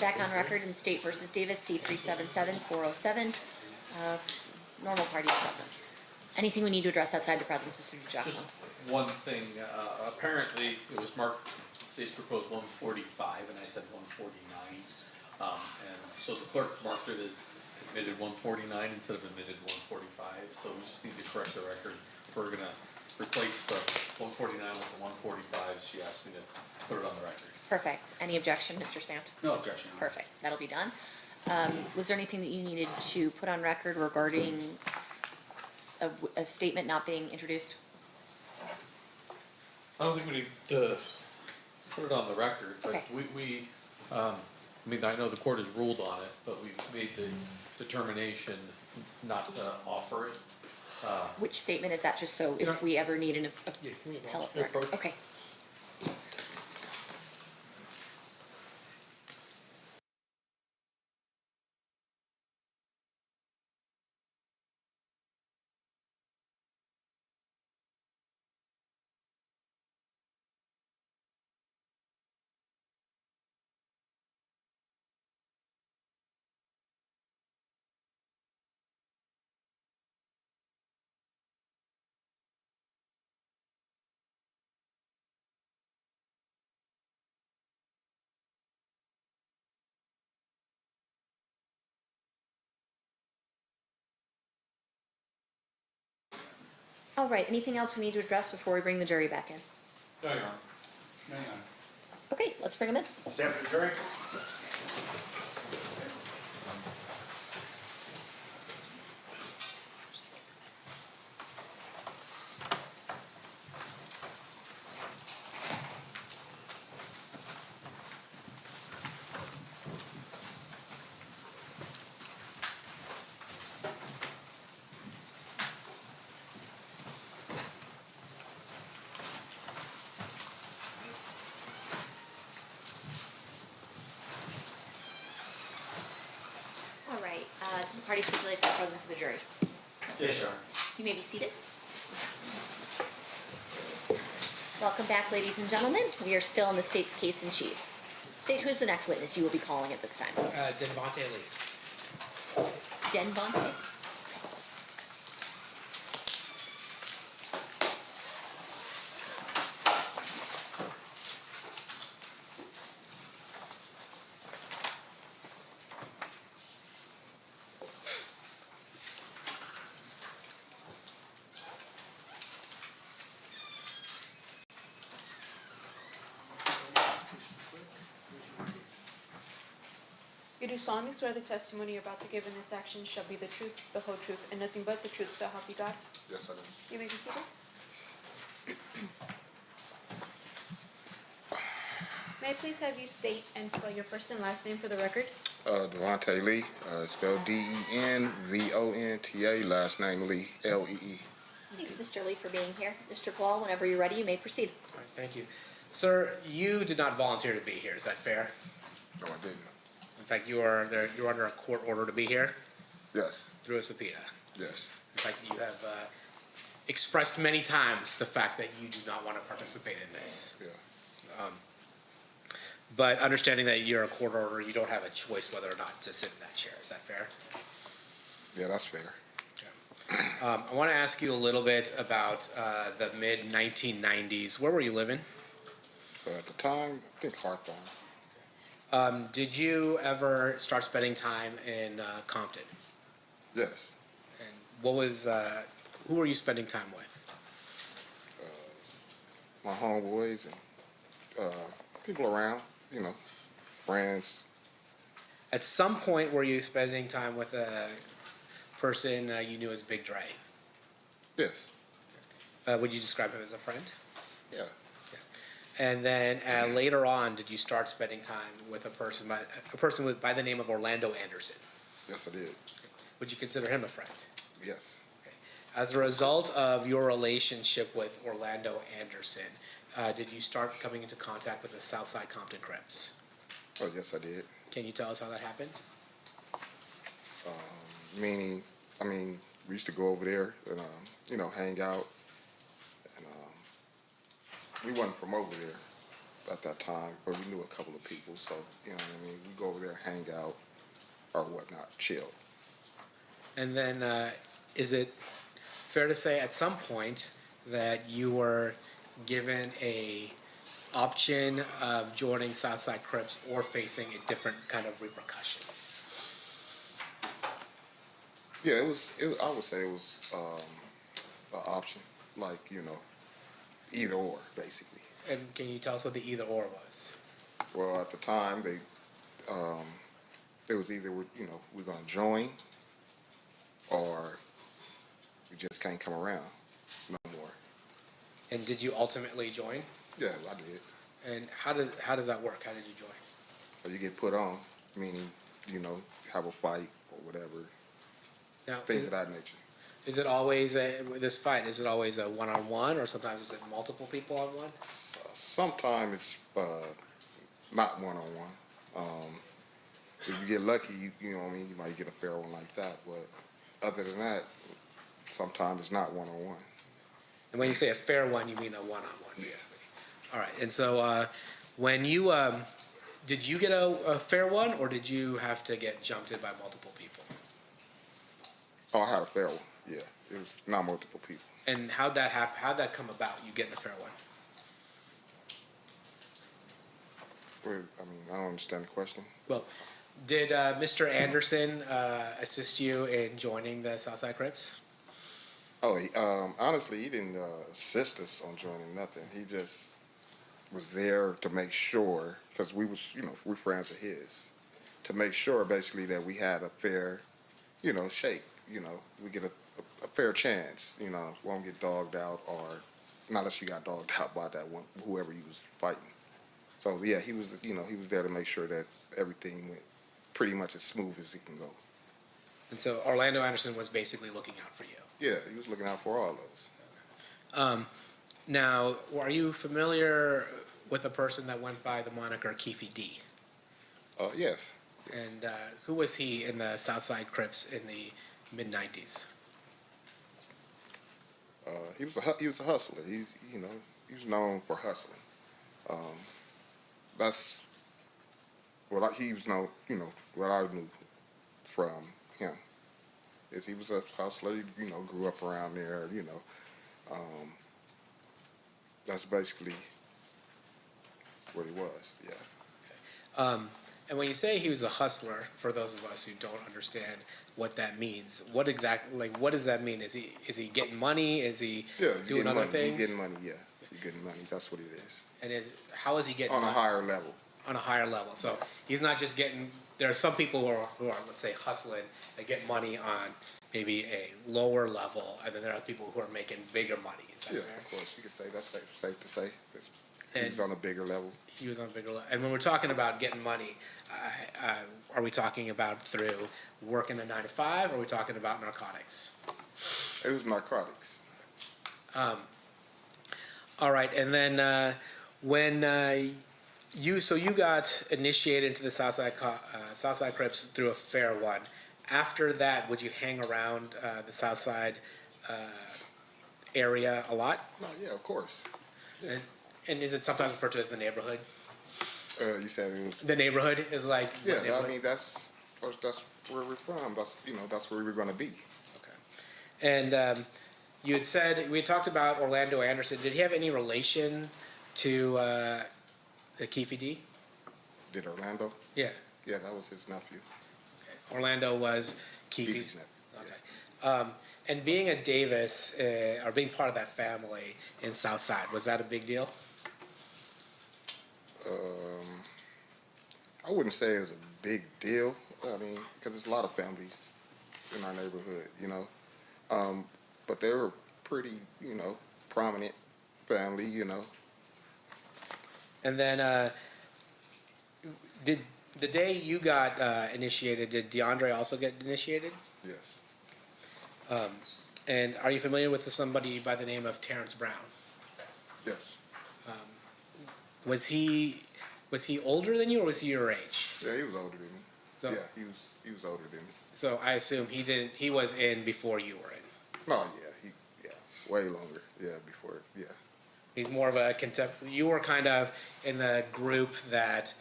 Back on record in State versus Davis, C-377-407. Normal party present. Anything we need to address outside the presence, Mr. DiGiacomo? Just one thing, apparently it was marked, state's proposed 145, and I said 149. And so the clerk marked it as admitted 149 instead of admitted 145, so we just need to correct the record. We're gonna replace the 149 with the 145. She asked me to put it on the record. Perfect. Any objection, Mr. Sant? No objection. Perfect. That'll be done. Was there anything that you needed to put on record regarding a statement not being introduced? I don't think we need to put it on the record, but Okay. I mean, I know the court has ruled on it, but we made the determination not to offer it. Which statement is that, just so if we ever need an appellate record? Okay. All right, anything else we need to address before we bring the jury back in? No, Your Honor. No, Your Honor. Okay, let's bring them in. Stand for the jury. All right, the party stipulates the presence of the jury. Yes, Your Honor. You may be seated. Welcome back, ladies and gentlemen. We are still in the state's case in chief. State, who's the next witness you will be calling at this time? Denvante Lee. Denvante? You do solemnly swear the testimony you're about to give in this action shall be the truth, the whole truth, and nothing but the truth, so help you God? Yes, I do. You may be seated. May I please have you state and spell your first and last name for the record? Devontae Lee, spelled D-E-N-V-O-N-T-A, last name Lee, L-E-E. Thanks, Mr. Lee, for being here. Mr. Ball, whenever you're ready, you may proceed. All right, thank you. Sir, you did not volunteer to be here, is that fair? No, I didn't. In fact, you're under a court order to be here Yes, through a subpoena. yes, In fact, you have expressed many times the fact that you do not want to participate in this. yeah. But understanding that you're a court order, you don't have a choice whether or not to sit in that chair. Is that fair? Yeah, that's fair. I want to ask you a little bit about the mid-1990s. Where were you living? At the time, I think Hawthorne. Did you ever start spending time in Compton? Yes, And what was, who were you spending time with? my homeboys and people around, you know, friends. At some point, were you spending time with a person you knew as Big Dre? Yes, Would you describe him as a friend? yeah, And then later on, did you start spending time with a person by the name of Orlando Anderson? yes, I did. Would you consider him a friend? Yes, As a result of your relationship with Orlando Anderson, did you start coming into contact with the Southside Compton Crips? oh, yes, I did. Can you tell us how that happened? Meaning, we used to go over there and, you know, hang out. And we wasn't from over there. at that time, but we knew a couple of people, so, you know what I mean? We go over there, hang out, or whatnot, chill. And then, is it fair to say at some point that you were given a option of joining Southside Crips or facing a different kind of repercussion? Yeah, I would say it was an option, like, you know, either or, basically. And can you tell us what the either or was? Well, at the time, it was either, you know, we're going to join or we just can't come around no more. And did you ultimately join? Yeah, I did. And how does that work? How did you join? Or you get put on, meaning, you know, have a fight or whatever, Now, things of that nature. is it always this fight? Is it always a one-on-one, or sometimes is it multiple people on one? Sometimes it's not one-on-one. If you get lucky, you know what I mean, you might get a fair one like that. But other than that, sometimes it's not one-on-one. And when you say a fair one, you mean a one-on-one. Yeah. All right. And so when you did you get a fair one, or did you have to get jumped in by multiple people? Oh, I had a fair one. Yeah, it was not multiple people. And how'd that happen? How'd that come about? You getting a fair one? Well, I mean, I don't understand the question. Well, did Mr. Anderson assist you in joining the Southside Crips? Oh, honestly, he didn't assist us on joining nothing. He just was there to make sure, because we was, you know, we're friends of his, to make sure basically that we had a fair, you know, shake. You know, we get a fair chance. You know, won't get dogged out, or not unless you got dogged out by that one, whoever you was fighting. So yeah, he was, you know, he was there to make sure that everything went pretty much as smooth as it can go. And so Orlando Anderson was basically looking out for you. Yeah, he was looking out for all those. Now, are you familiar with a person that went by the moniker Keefe D? Yes. And who was he in the Southside Crips in the mid-90s? He was a hustler. He was known for hustling. That's what he was known. You know, what I knew from him is he was a hustler. You know, grew up around there. You know, that's basically what he was. Yeah. And when you say he was a hustler, for those of us who don't understand what that means, what does that mean? Is he getting money? Is he doing other things? He's getting money. Yeah, he's getting money. That's what it is. And how is he getting on a money? higher level? On a higher level. So he's not just getting. There are some people who are let's say hustling that get money on maybe a lower level, and then there are people who are making bigger money. Is that Yeah, fair? of course. You could say that's safe to say. And He's on a bigger level. he was on a bigger level. And when we're talking about getting money, are we talking about through working a 9 to 5, or are we talking about narcotics? It was narcotics. All right, and then when you got initiated into the Southside Crips through a fair one. After that, would you hang around the Southside area a lot? No, yeah, of course. Yeah. And is it sometimes referred to as the neighborhood? You said it was. The neighborhood is like. Yeah, what I mean that's where we're from. That's where we're going to be. Okay. And you had said we had talked about Orlando Anderson. Did he have any relation to the Keefe D? Did Orlando? Yeah. Yeah, that was his nephew. Okay. Orlando was Keefe's nephew. Okay. Yeah. And being a Davis or being part of that family in Southside, was that a big deal? I wouldn't say it's a big deal. I mean, because there's a lot of families in our neighborhood, you know. But they were pretty, you know, prominent family, you know. And then, did the day you got initiated, did DeAndre also get initiated? Yes. And are you familiar with somebody by the name of Terrence Brown? Yes. Was he older than you, or was he your age? Yeah, he was older than me. So, yeah, he was older than me. So I assume he was in before you were in. No, yeah, way longer. Yeah, before, yeah. He's more of a you were kind of in the group that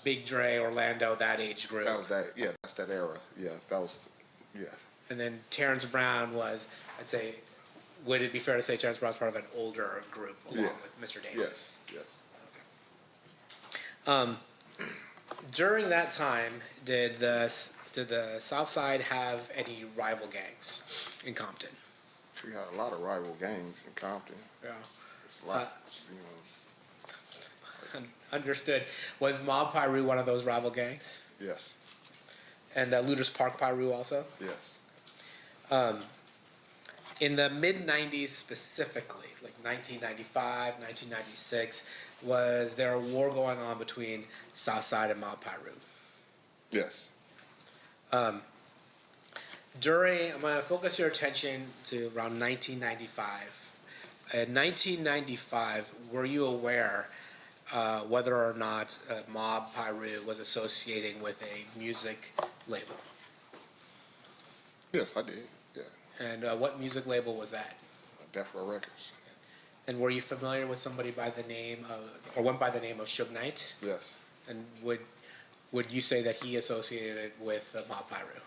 Big Dre, Orlando, that age group. That was that. Yeah, that's that era. Yeah, that was. Yeah. And then Terrence Brown was, I'd say, would it be fair to say Terrence Brown's part of an older group along with Mr. Davis? Yes. During that time, did the South Side have any rival gangs in Compton? We had a lot of rival gangs in Compton. Yeah. It's a lot, Understood. Was Mob Piru one of those rival gangs? Yes. And Looters Park Piru also? Yes. In the mid-90s specifically, like 1995, 1996, was there a war going on between Southside and Mob Piru? Yes. I'm going to focus your attention to around 1995. In 1995, were you aware whether or not Mob Piru was associating with a music label? Yes, I did. Yeah. And what music label was that? Death Row Records. And were you familiar with somebody by the name of, or went by the name of Suge Knight? Yes. And would you say that he associated with Mob Piru?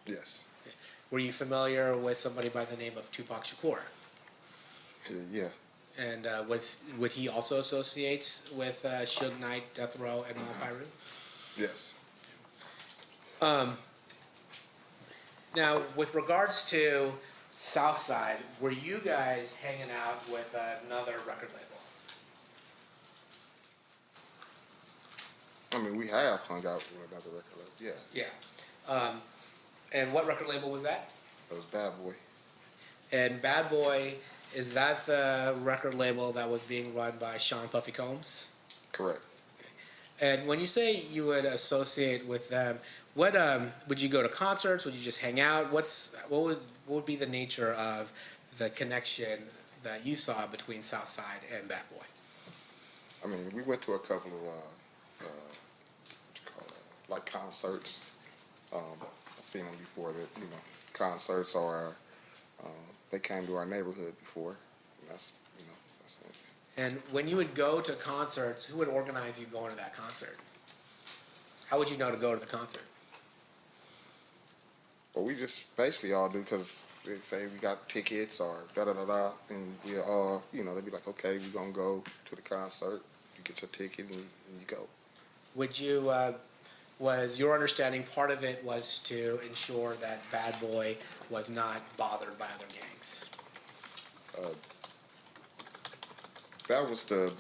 Yes. Were you familiar with somebody by the name of Tupac Shakur? Yeah. And would he also associate with Suge Knight, Death Row, and Mob Piru? Yes. Now, with regards to Southside, were you guys hanging out with another record label? I mean, we have hung out with another record label. Yeah. Yeah. And what record label was that? It was Bad Boy. And Bad Boy, is that the record label that was being run by Sean Puffy Combs? Correct. And when you say you would associate with them, what would you go to concerts? Would you just hang out? What would be the nature of the connection that you saw between Southside and Bad Boy? I mean, we went to a couple of what you call it, like concerts. I've seen them before. That concerts or they came to our neighborhood before. And that's that's it. And when you would go to concerts, who would organize you going to that concert? How would you know to go to the concert? Well, we just basically all do because they say we got tickets or da-da-da-da, and we all, they'd be like, okay, we're going to go to the concert. You get your ticket and you go. Would you, was your understanding part of it was to ensure that Bad Boy was not bothered by other gangs? That was the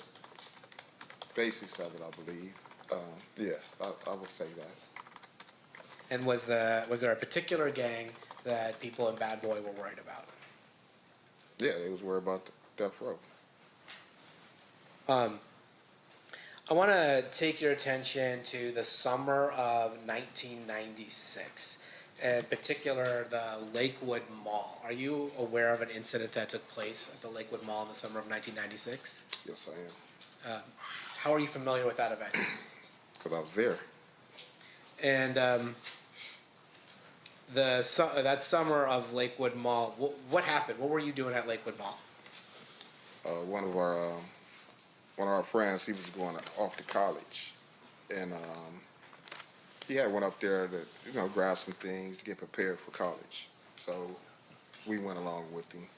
basis of it, I believe. Yeah, I would say that. And was there a particular gang that people in Bad Boy were worried about? Yeah, they was worried about the Death Row. I want to take your attention to the summer of 1996, in particular the Lakewood Mall. Are you aware of an incident that took place at the Lakewood Mall in the summer of 1996? Yes, I am. How are you familiar with that event? Because I was there. And that summer of Lakewood Mall, what happened? What were you doing at Lakewood Mall? One of our friends, he was going off to college, and he had went up there to grab some things to get prepared for college. So we went along with him.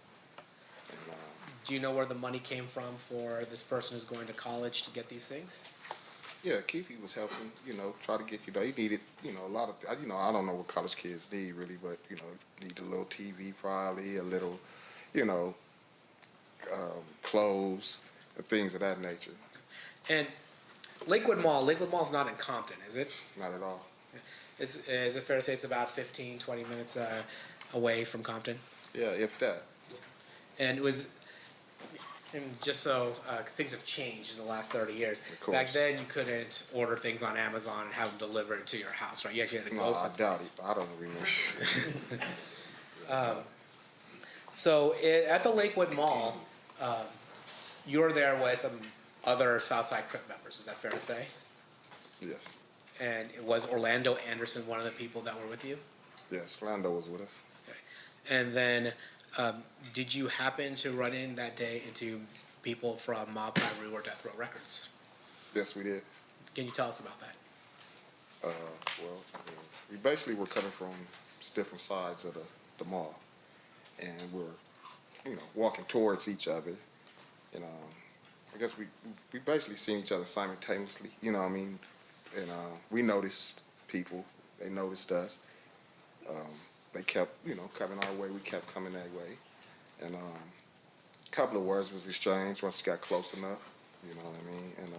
And, Do you know where the money came from for this person who's going to college to get these things? yeah, Keefe was helping, try to get, he needed, a lot of, I don't know what college kids need really, but, need a little TV probably, a little, clothes and things of that nature. And Lakewood Mall's not in Compton, is it? Not at all. Is it fair to say it's about 15, 20 minutes away from Compton? Yeah, if that. And it was, and just so things have changed in the last 30 years. Of course. Back then, you couldn't order things on Amazon and have them delivered to your house, right? You actually had to go No, I someplace. doubt it. I don't remember. So at the Lakewood Mall, you're there with other Southside Crip members. Is that fair to say? Yes. And was Orlando Anderson one of the people that were with you? Yes, Orlando was with us. Okay. And then, did you happen to run in that day into people from Mob Piru or Death Row Records. Yes, we did. Can you tell us about that? Well, we basically were coming from different sides of the mall, and we're, walking towards each other, and I guess we basically seen each other simultaneously. You know what I mean? And we noticed people. They noticed us. They kept, coming our way. We kept coming that way, and a couple of words was exchanged once it got close enough. You know what I mean? And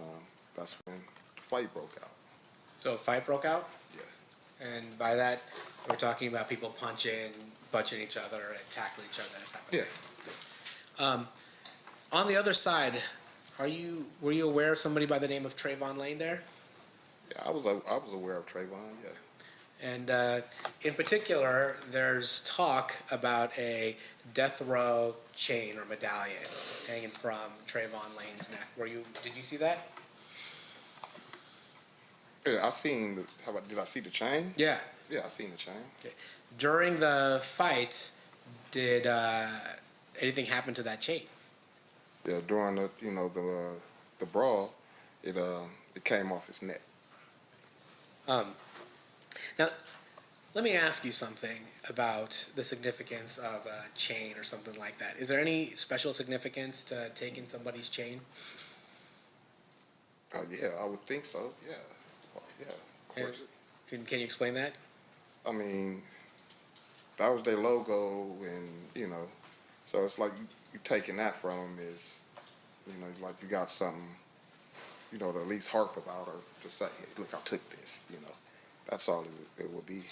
that's when the fight broke out. So a fight broke out, Yeah. and by that, we're talking about people punching each other, and tackling each other, that type of Yeah. thing. On the other side, were you aware of somebody by the name of Trayvon Lane there? Yeah, I was aware of Trayvon. Yeah. And in particular, there's talk about a death row chain or medallion hanging from Trayvon Lane's neck. Did you see that? Yeah, I seen. Did I see the chain? Yeah. Yeah, I seen the chain. Okay. During the fight, did anything happen to that chain? Yeah, during the brawl, it came off his neck. Now, let me ask you something about the significance of a chain or something like that. Is there any special significance to taking somebody's chain? Yeah, I would think so. Yeah, yeah, of course. Can you explain that? I mean, that was their logo, and so it's like you taking that from them is, like you got something, to at least harp about or to say, hey, look, I took this. That's all it would be.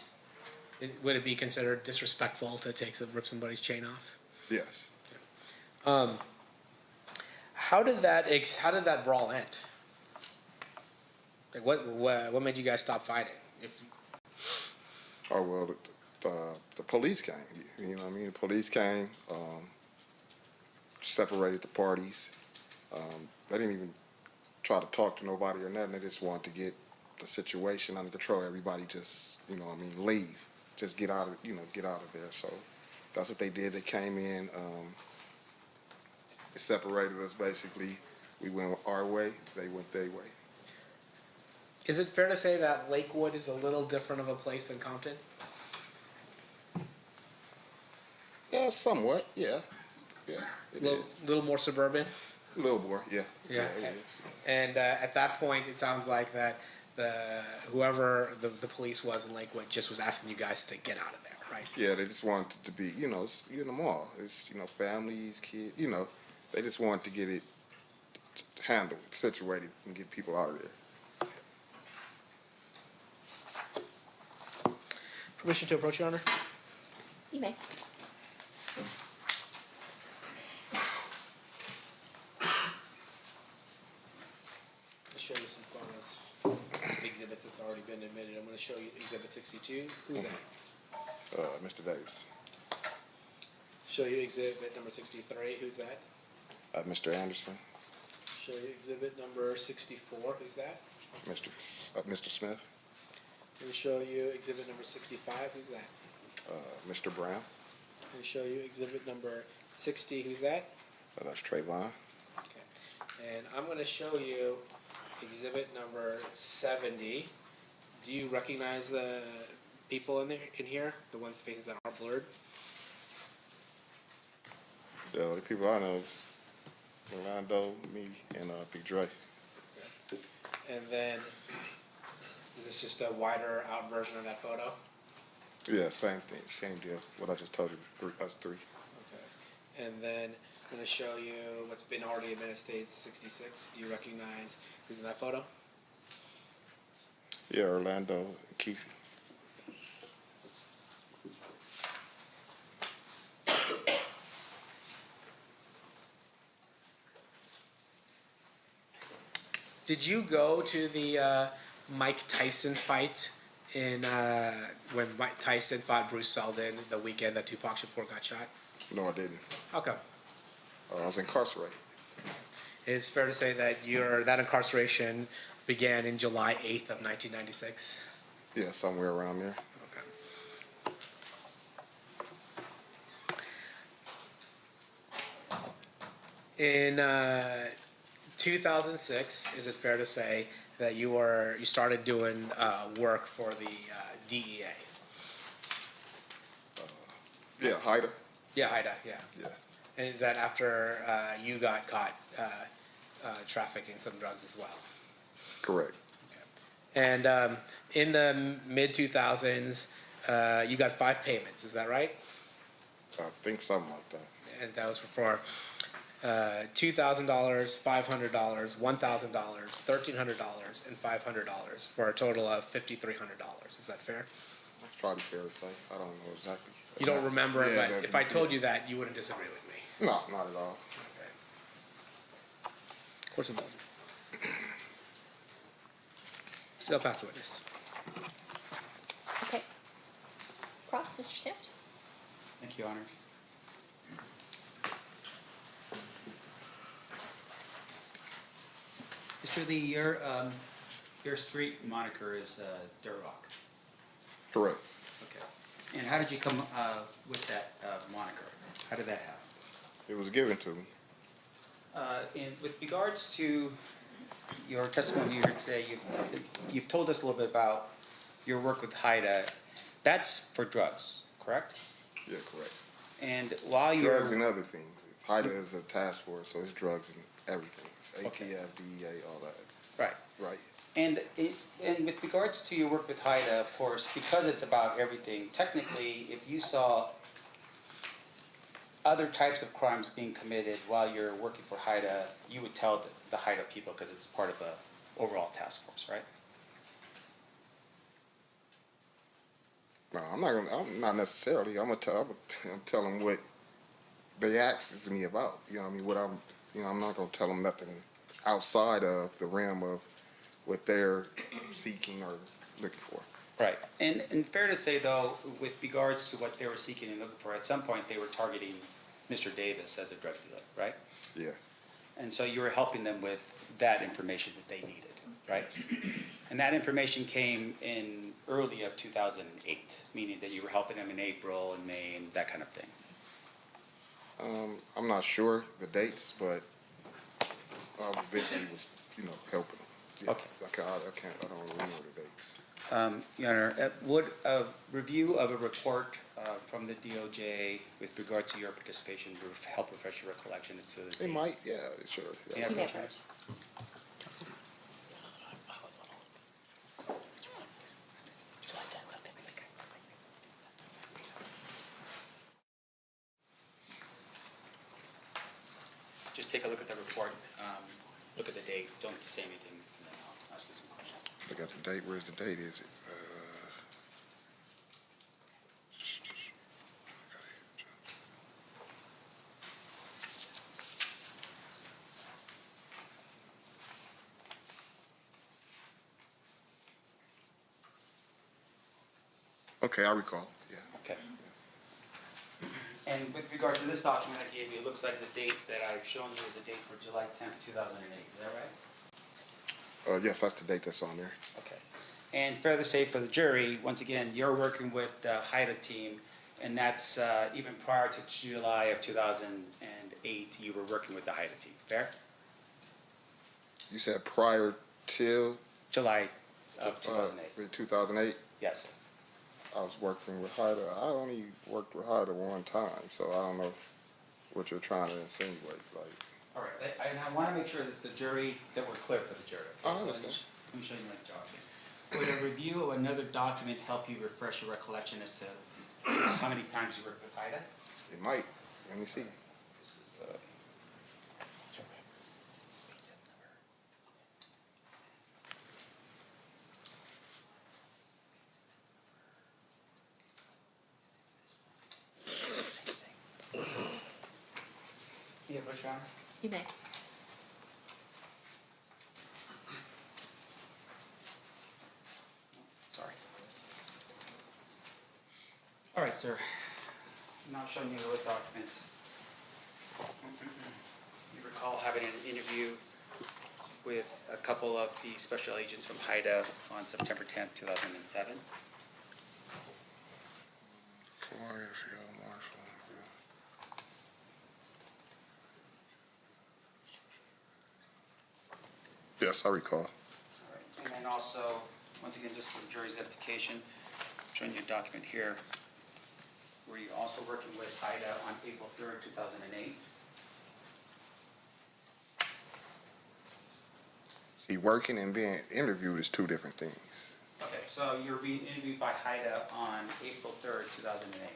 Would it be considered disrespectful to rip somebody's chain off? Yes. How did that brawl end? Like what made you guys stop fighting? Oh well, the police came. You know what I mean? The police came, separated the parties. They didn't even try to talk to nobody or nothing. They just wanted to get the situation under control. Everybody just, leave. Just get out of there. So that's what they did. They came in, they separated us basically. We went our way, they went their way. Is it fair to say that Lakewood is a little different of a place than Compton? Yeah, somewhat, yeah. Yeah, it is. A little more suburban? A little more, yeah. Yeah. It is. And at that point, it sounds like that whoever the police was in Lakewood just was asking you guys to get out of there, right? Yeah, they just wanted to be, you're in the mall. It's, families, kids, they just wanted to get it handled, situated, and get people out of there. Permission to approach, Your Honor? You may. I'll show you some photos. Exhibits that's already been admitted. I'm going to show you Exhibit 62. Who's that? Mr. Davis. Show you Exhibit number 63. Who's that? Mr. Anderson. Show you Exhibit number 64. Who's that? Mr. Smith. Let me show you Exhibit number 65. Who's that? Mr. Brown. Let me show you Exhibit number 60. Who's that? That's Trayvon. Okay. And I'm going to show you Exhibit number 70. Do you recognize the people in here? The ones' faces that aren't blurred? Yeah, the people I know is Orlando, me, and Big Dre. And then, is this just a wider out version of that photo? Yeah, same thing, same deal. What I just told you, us three. Okay. And then I'm going to show you what's been already admitted, states 66. Do you recognize who's in that photo? Yeah, Orlando and Keefe. Did you go to the Mike Tyson fight when Mike Tyson fought Bruce Seldon the weekend that Tupac Shakur got shot? No, I didn't. How come? I was incarcerated. It's fair to say that that incarceration began in July 8th of 1996. Yeah, somewhere around there. Okay. In 2006, is it fair to say that you started doing work for the DEA? Yeah, Haida. Yeah, HIDA, yeah. Yeah, And is that after you got caught trafficking some drugs as well? correct. And in the mid 2000s, you got 5 payments. Is that right? I think something like that. And that was for $2,000, $500, $1,000, $1,300, and $500 for a total of $5,300. Is that fair? That's probably fair to say. I don't know exactly. You don't remember, Yeah, but that- if I told you that, you wouldn't disagree with me. No, not at all. Okay. Court's indulgent. Still pass the witness. Okay. Cross, Mr. Swift? Thank you, Your Honor. Mr. Lee, your street moniker is Dirt Rock. Correct. Okay. And how did you come with that moniker? How did that happen? It was given to me. And with regards to your testimony here today, you've told us a little bit about your work with HIDA. That's for drugs, correct? Yeah, correct. And while you're Drugs and other things. HIDA is a task force, so it's drugs and everything. It's ATF, DEA, all that. right. Right. And with regards to your work with HIDA, of course, because it's about everything, technically, if you saw other types of crimes being committed while you're working for HIDA, you would tell the HIDA people because it's part of the overall task force, right? No, I'm not necessarily. I'm tell them what they asked me about. You know what I mean? I'm not gonna tell them nothing outside of the realm of what they're seeking or looking for. Right. And fair to say, though, with regards to what they were seeking and looking for, at some point they were targeting Mr. Davis as a drug dealer, right? Yeah. And so you were helping them with that information that they needed, right? And that information came in early of 2008, meaning that you were helping them in April and May and that kind of thing. I'm not sure the dates, but I eventually was, helping them. Yeah. Okay. I don't remember the dates. Your Honor, would a review of a report from the DOJ with regard to your participation help refresh your recollection? They might, yeah, sure. Yeah. Yeah, You may Your Honor. approach. Just take a look at the report, look at the date, don't say anything, and then I'll ask you some questions. Look at the date. Where's the date? Is it? Okay, I recall. Yeah. Okay. And with regard to this document I gave you, it looks like the date that I've shown you is a date for July 10th, 2008. Is that right? Yes, that's the date that's on there. Okay. And fair to say for the jury, once again, you're working with the HIDA team, and that's even prior to July of 2008, you were working with the HIDA team. Fair? You said prior till July of 2008. 2008. Yes, sir. I was working with HIDA. I only worked with HIDA one time, so I don't know what you're trying to insinuate. Like, All right. And I want to make sure that the jury, that we're clear for the jury. I So understand. Let me show you my document. Would a review of another document help you refresh your recollection as to how many times you worked with HIDA? it might. Let me see. This is, Yeah, Bush Honor? You may. Sorry. All right, sir. Now showing you the document. You recall having an interview with a couple of the special agents from HIDA on September 10th, 2007. Yes, I recall. All right. And then also, once again, just for jury's edification, showing you a document here. Were you also working with HIDA on April 3rd, 2008? See, working and being interviewed is two different things. Okay, so you're being interviewed by HIDA on April 3rd, 2008.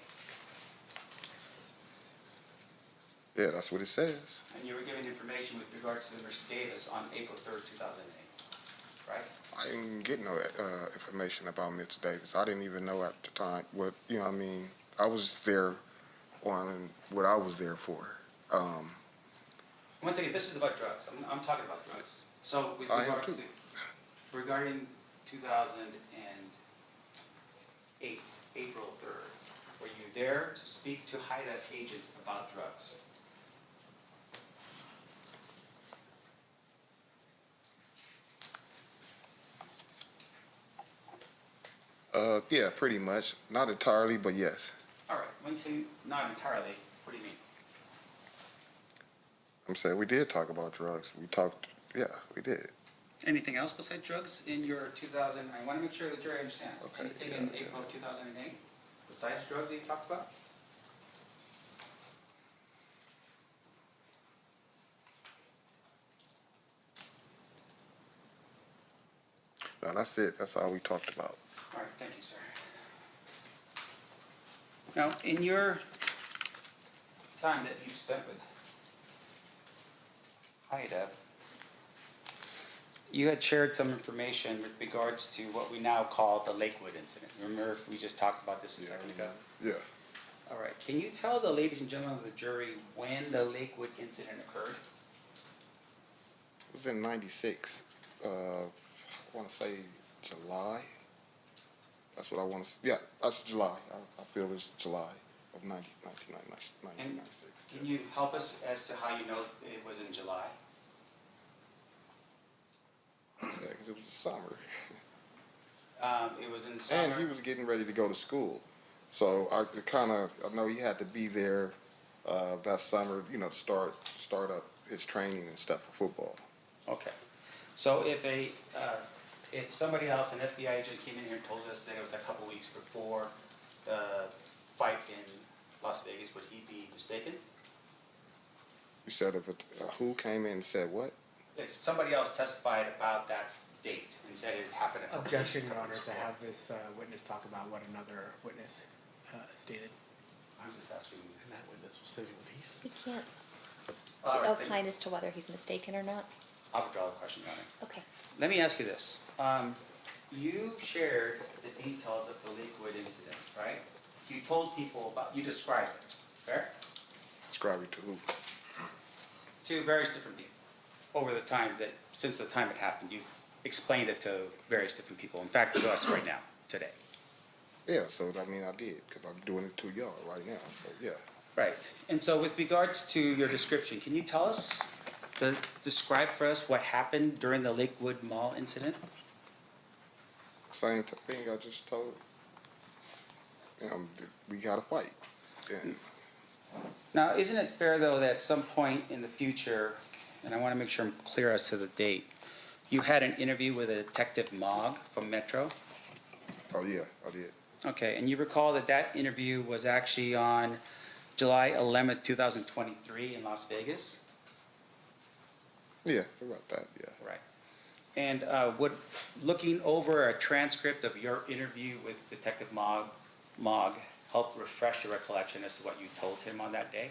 Yeah, that's what it says. And you were given information with regards to Mr. Davis on April 3rd, 2008, right? I didn't get no information about Mr. Davis. I didn't even know at the time what, you know what I mean? I was there on what I was there for. Once again, this is about drugs. I'm talking about drugs. So with I am regards too. to, regarding 2008, April 3rd, were you there to speak to HIDA agents about drugs? Yeah, pretty much. Not entirely, but yes. All right, when you say not entirely, what do you mean? I'm saying we did talk about drugs. We talked, yeah, we did. Anything else besides drugs in your 2000, I want to make sure the jury understands. Okay, Anything yeah, in yeah. April of 2008 besides drugs that you talked about? No, that's it. That's all we talked about. All right, thank you, sir. Now, in your time that you've spent with HIDA, you had shared some information with regards to what we now call the Lakewood incident. Remember, we just talked about this a second ago? Yeah. All right, can you tell the ladies and gentlemen of the jury when the Lakewood incident occurred? It was in '96. I want to say July. That's what I want to say. Yeah, that's July. I feel it's July of 1996. Can you help us as to how you know it was in July? Yeah, because it was the summer. It was in summer. And he was getting ready to go to school. So I know he had to be there that summer, you know, to start up his training and stuff for football. Okay. So if somebody else, an FBI agent came in here and told us that it was a couple weeks before the fight in Las Vegas, would he be mistaken? You said if who came in and said what? If somebody else testified about that date and said it happened. Objection, Your Honor, to have this witness talk about what another witness stated. I'm just asking. And that witness was stating what he said. We can't All right, then opine as to whether he's mistaken or not. I'll withdraw the question, Your Honor. Okay. Let me ask you this. You shared the details of the Lakewood incident, right? You told people you described it, fair? Describe it to who? To various different people over the time since the time it happened. You explained it to various different people. In fact, to us right now, today. Yeah, so I mean I did because I'm doing it to y'all right now. So yeah. Right. And so with regards to your description, can you tell us, describe for us what happened during the Lakewood Mall incident? Same thing I just told. We got to fight. And Now, isn't it fair, though, that at some point in the future, and I want to make sure I'm clear as to the date, you had an interview with a Detective Mogg from Metro? oh yeah, I did. Okay, and you recall that interview was actually on July 11th, 2023 in Las Vegas? Yeah, about that. Yeah. Right. And looking over a transcript of your interview with Detective Mogg help refresh your recollection as to what you told him on that day?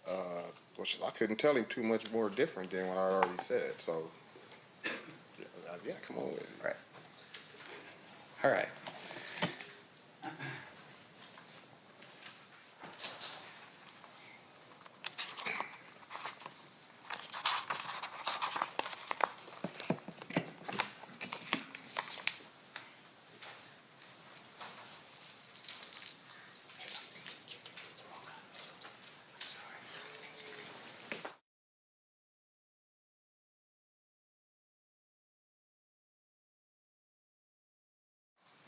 Well, I couldn't tell him too much more different than what I already said. So yeah, come on with it. Right. All right.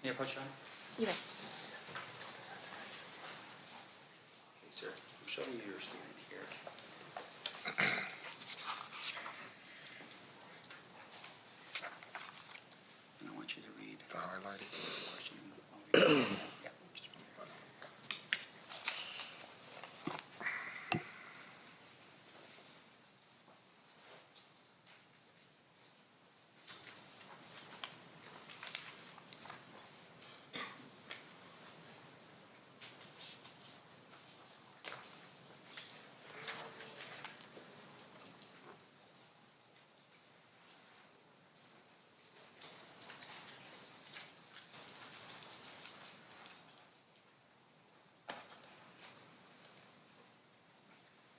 Yeah, push on. You know, Okay, sir. I'm showing you your statement here. The highlighted. Yeah.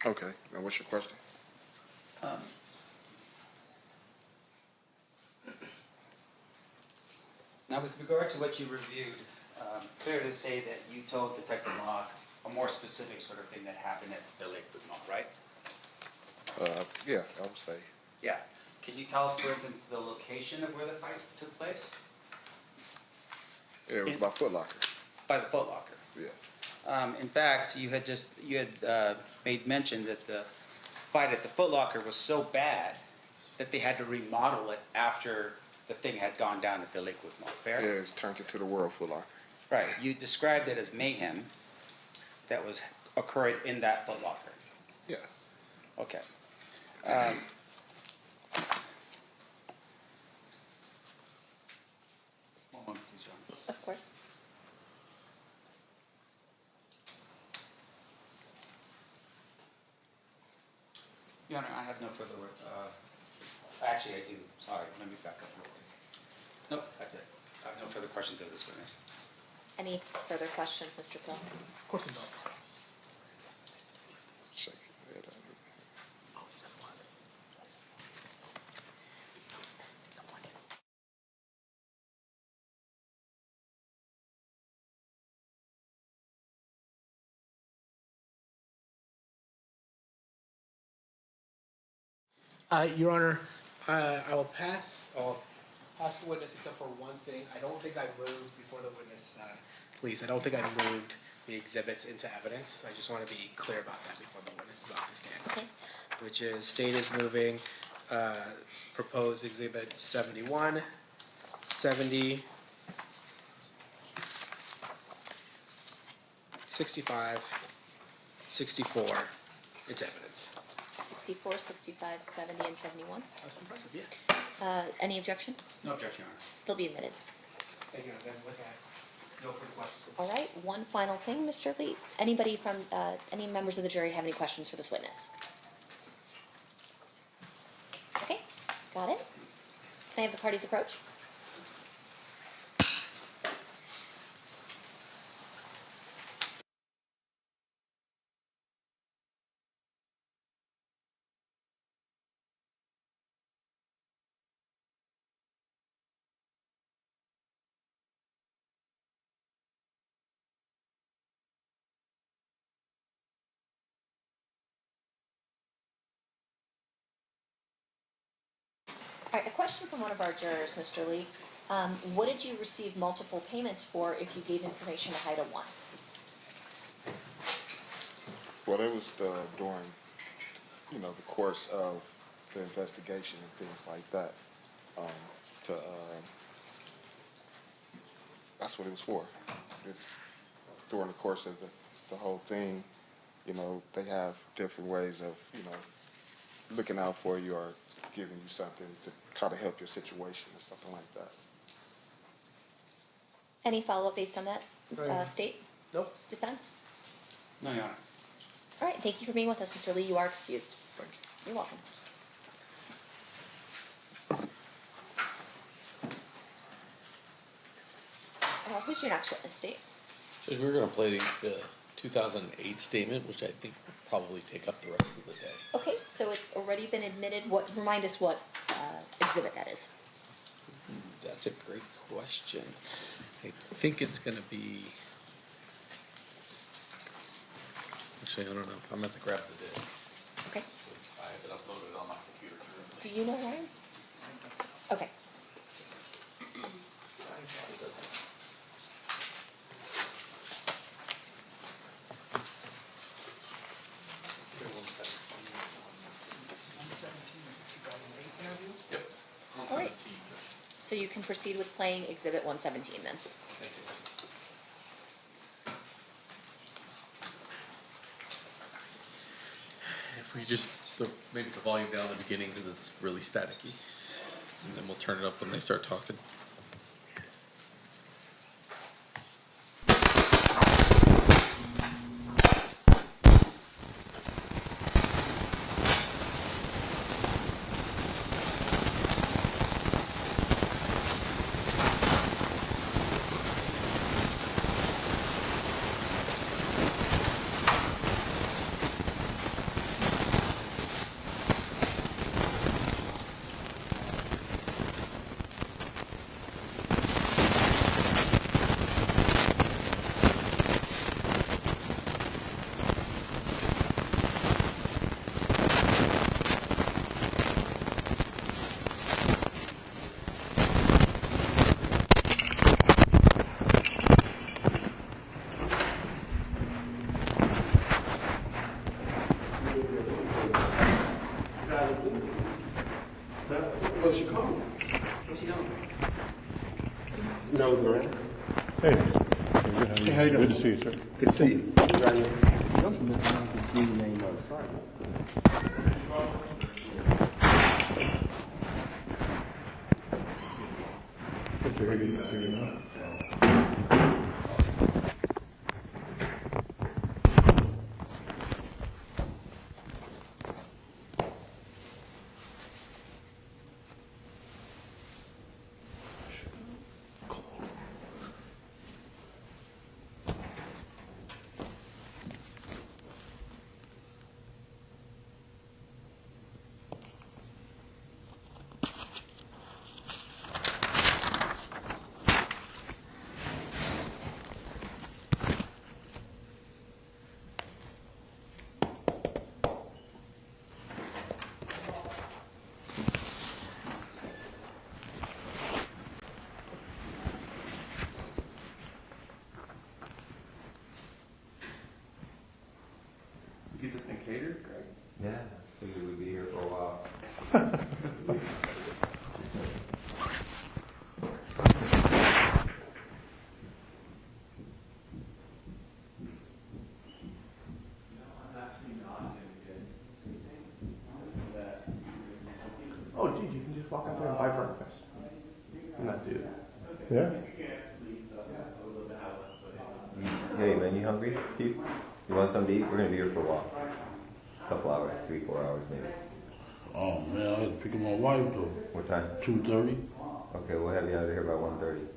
Okay, now what's your question? Now, with regard to what you reviewed, fair to say that you told Detective Locke a more specific sort of thing that happened at the Lakewood Mall, right? Yeah, I would say, Yeah. Can you tell us, for instance, the location of where the fight took place? yeah, it was by Foot Locker, By the Foot Locker. yeah. In fact, you had made mention that the fight at the Foot Locker was so bad that they had to remodel it after the thing had gone down at the Lakewood Mall. Fair? Yeah, it's turned into the World Foot Locker. Right. You described it as mayhem that was occurring in that Foot Locker. Yeah. Okay. One moment, please, John. Of course. Your Honor, I have no further, actually, I do, sorry, let me back up real quick. Nope, that's it. I have no further questions of this witness. Any further questions, Mr. Pill? Of course it's not. Shake your head Your Honor, I'll pass the witness except for one thing. I don't think I moved before the witness, please, I don't think I moved the exhibits into evidence. I just want to be clear about that before the witness is off the stand. Okay. Which is state is moving, proposed exhibit 71, 70, 65, 64 into evidence. 64, 65, 70, and 71. That's impressive, yes. Any objection? No objection, Your Honor. They'll be admitted. Thank you, then with that, no further questions. All right, one final thing, Mr. Lee. Anybody from, any members of the jury have any questions for this witness? Okay, got it. Can I have the parties approach? All right, a question from one of our jurors, Mr. Lee. What did you receive multiple payments for if you gave information to HIDA once? Well, it was during, the course of the investigation and things like that. That's what it was for. During the course of the whole thing, they have different ways of, looking out for you or giving you something to kind of help your situation or something like that. Any follow-up based on that, state Nope. defense? No, Your Honor. All right, thank you for being with us, Mr. Lee. You are excused. Thank you. You're welcome. Who's your next witness, state? Judge, we're gonna play the 2008 statement, which I think will probably take up the rest of the day. Okay, so it's already been admitted. Remind us what exhibit that is. That's a great question. I think it's gonna be, actually, I don't know. I'm gonna have to grab the disc. Okay. I have it uploaded on my computer. Do you know, Ryan? Okay. Yep. All right. so you can proceed with playing Exhibit 117 then. Thank you. If we just, maybe the volume down at the beginning because it's really staticky. And then we'll turn it up when they start talking. What's she calling? What's she doing? Nosing around. Hey. Hey, how you doing? Good to see you, sir. Good to see you. Right here. Mr. Higgins is here now. You get this thing catered, Greg? Yeah, figured we'd be here for a while. Oh, dude, you can just walk out there and buy breakfast. And not do that. Yeah? Hey man, you hungry? Keefe? You want something to eat? We're gonna be here for a while. A couple hours, 3-4 hours maybe. Oh man, I had to pick up my wife though. What time? 2:30. Okay, we'll have you out of here by 1:30.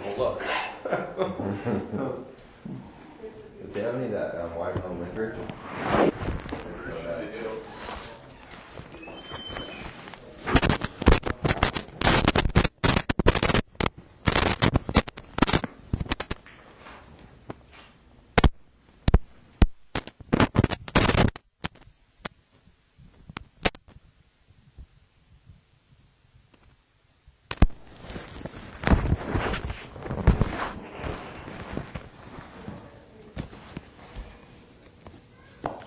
Oh, look. Do they have any of that white rum liquor?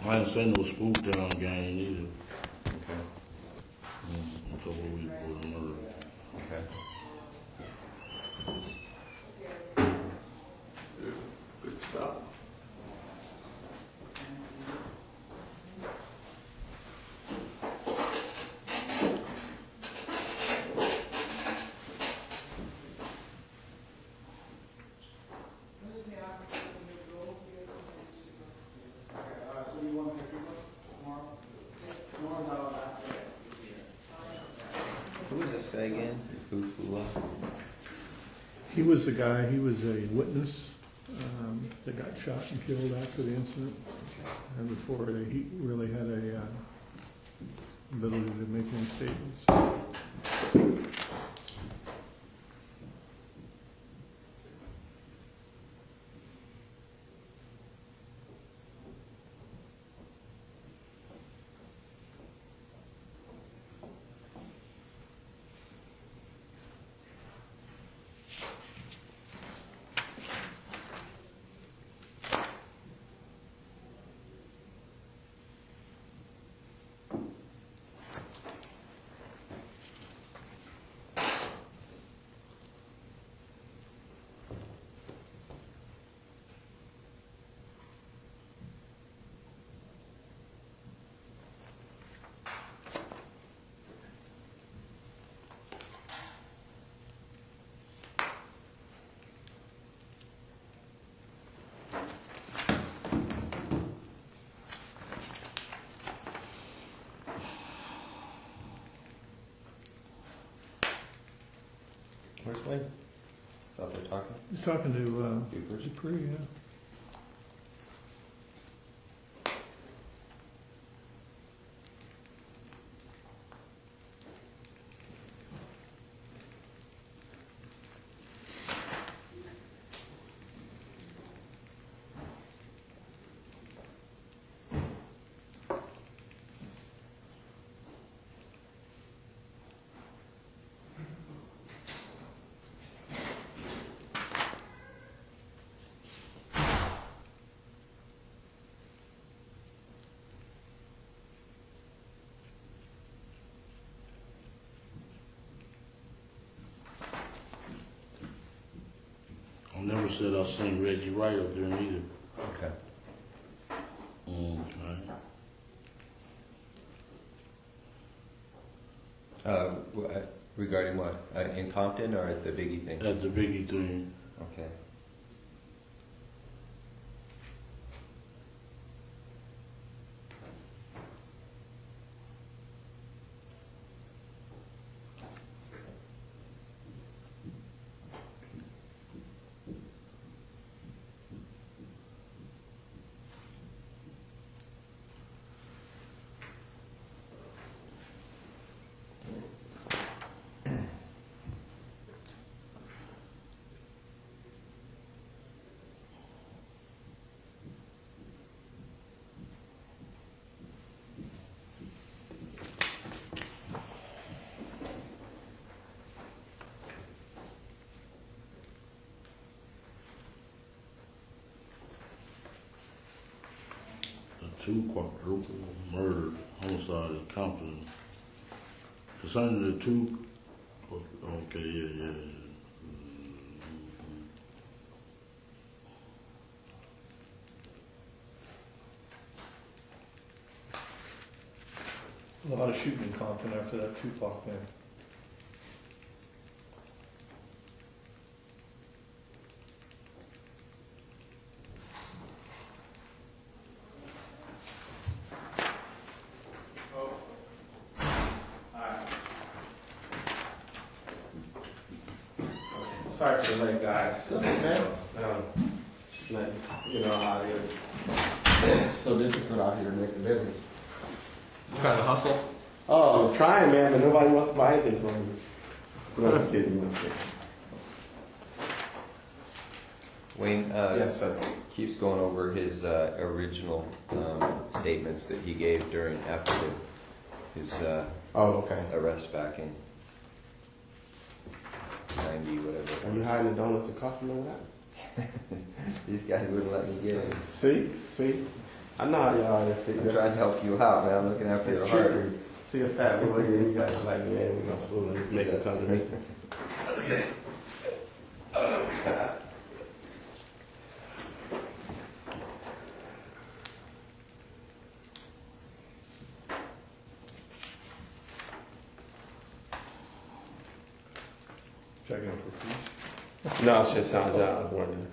I ain't seen no spook down game either. Okay. A couple of weeks before the murder. Okay. Good stuff. Who was this guy again? Fufula? He was a guy, he was a witness that got shot and killed after the incident. And before he really had a ability to make any statements. Where's Wayne? He's out there talking. He's talking to Dupree. Dupree, yeah. I never said I seen Reggie Wright up there neither. Okay. Alright. Regarding what? In Compton or at the Biggie thing? At the Biggie thing. Okay. Two quadruple murder, homicide in Compton. Concerning the two, okay, yeah. A lot of shooting in Compton after that Tupac thing. Sorry for the late, guys. You know how it is. It's so difficult out here to make a living. Trying to hustle? Oh, I'm trying, man, but nobody wants to buy anything from me. No, I'm just kidding. I'm kidding. Wayne, Yes, sir. Keeps going over his original statements that he gave after his Oh, okay. arrest back in 90, whatever. Are you hiding the donuts and coffee? Remember that? These guys wouldn't let me get in. See? I know how y'all is. See, I'm trying to help you out, man. I'm looking after it's your true. heart. See a fat boy here, you guys are like, man, we're gonna fool him, make him come to me. Okay. Oh, God. Checking for peace. No, it's just our job. I was wondering.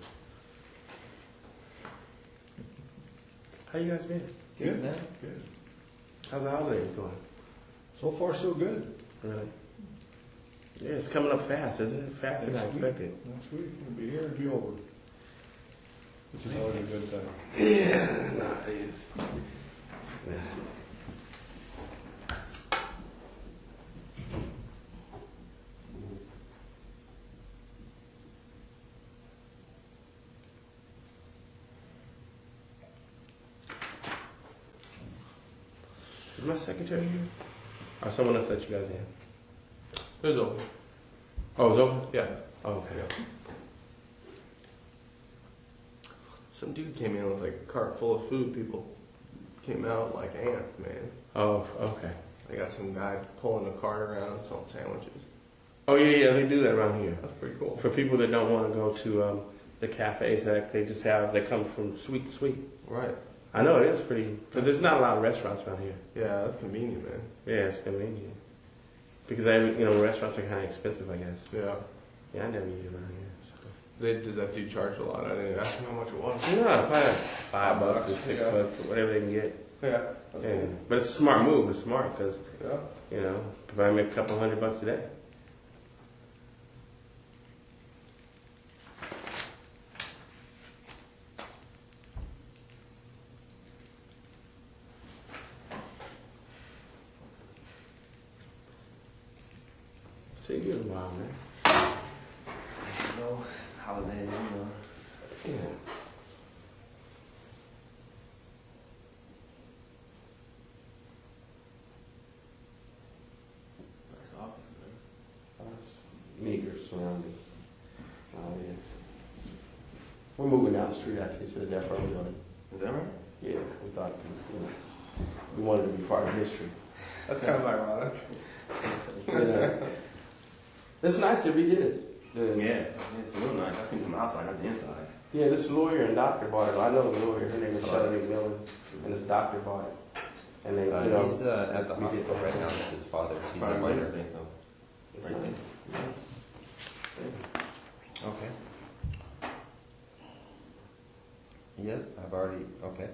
How you guys been? Good, man. Good. How's the holidays going? So far, so good. Really? Yeah, it's coming up fast, isn't it? Faster than I expected. Next week, it'll be here and be over. Which is always a good thing. Yeah, no, it is. Yeah. Is my secretary here? Or someone else let you guys in? It was open. Oh, it was open? Yeah. Oh, okay. Some dude came in with like a cart full of food. People came out like ants, man. Oh, okay. They got some guy pulling a cart around selling sandwiches. Oh, yeah, they do that around here. That's pretty cool. For people that don't want to go to the cafes, that they come from sweet to sweet. Right. I know, it is pretty, because there's not a lot of restaurants around here. Yeah, that's convenient, man. Yeah, it's convenient. Because, restaurants are kind of expensive, I guess. Yeah. Yeah, I never eat around here. Does that dude charge a lot? I didn't ask him how much it was. So. No, probably like $5 or $6 yeah. or whatever they can get. Yeah. That's Yeah. cool. But it's a smart move. It's smart because, Yeah. if I make a couple $100 a day. See you in a while, man. You know, it's a holiday, you know. Yeah. Nice office, man. Meager surroundings. Yes. We're moving down the street actually to the death row building. Is that right? Yeah, we thought, we wanted to be part of history. That's kind of ironic. Yeah. It's nice they redid it. Yeah, it's real nice. I seen it from the outside, not the inside. Yeah, this lawyer and doctor bought it. I know the lawyer. Her name is Shelley McMillan, and this doctor bought it. And they, He's at the hospital right now with his father. He's a Probably minor. Wednesday, though. It's Right nice. Okay. Yep, I've already, okay.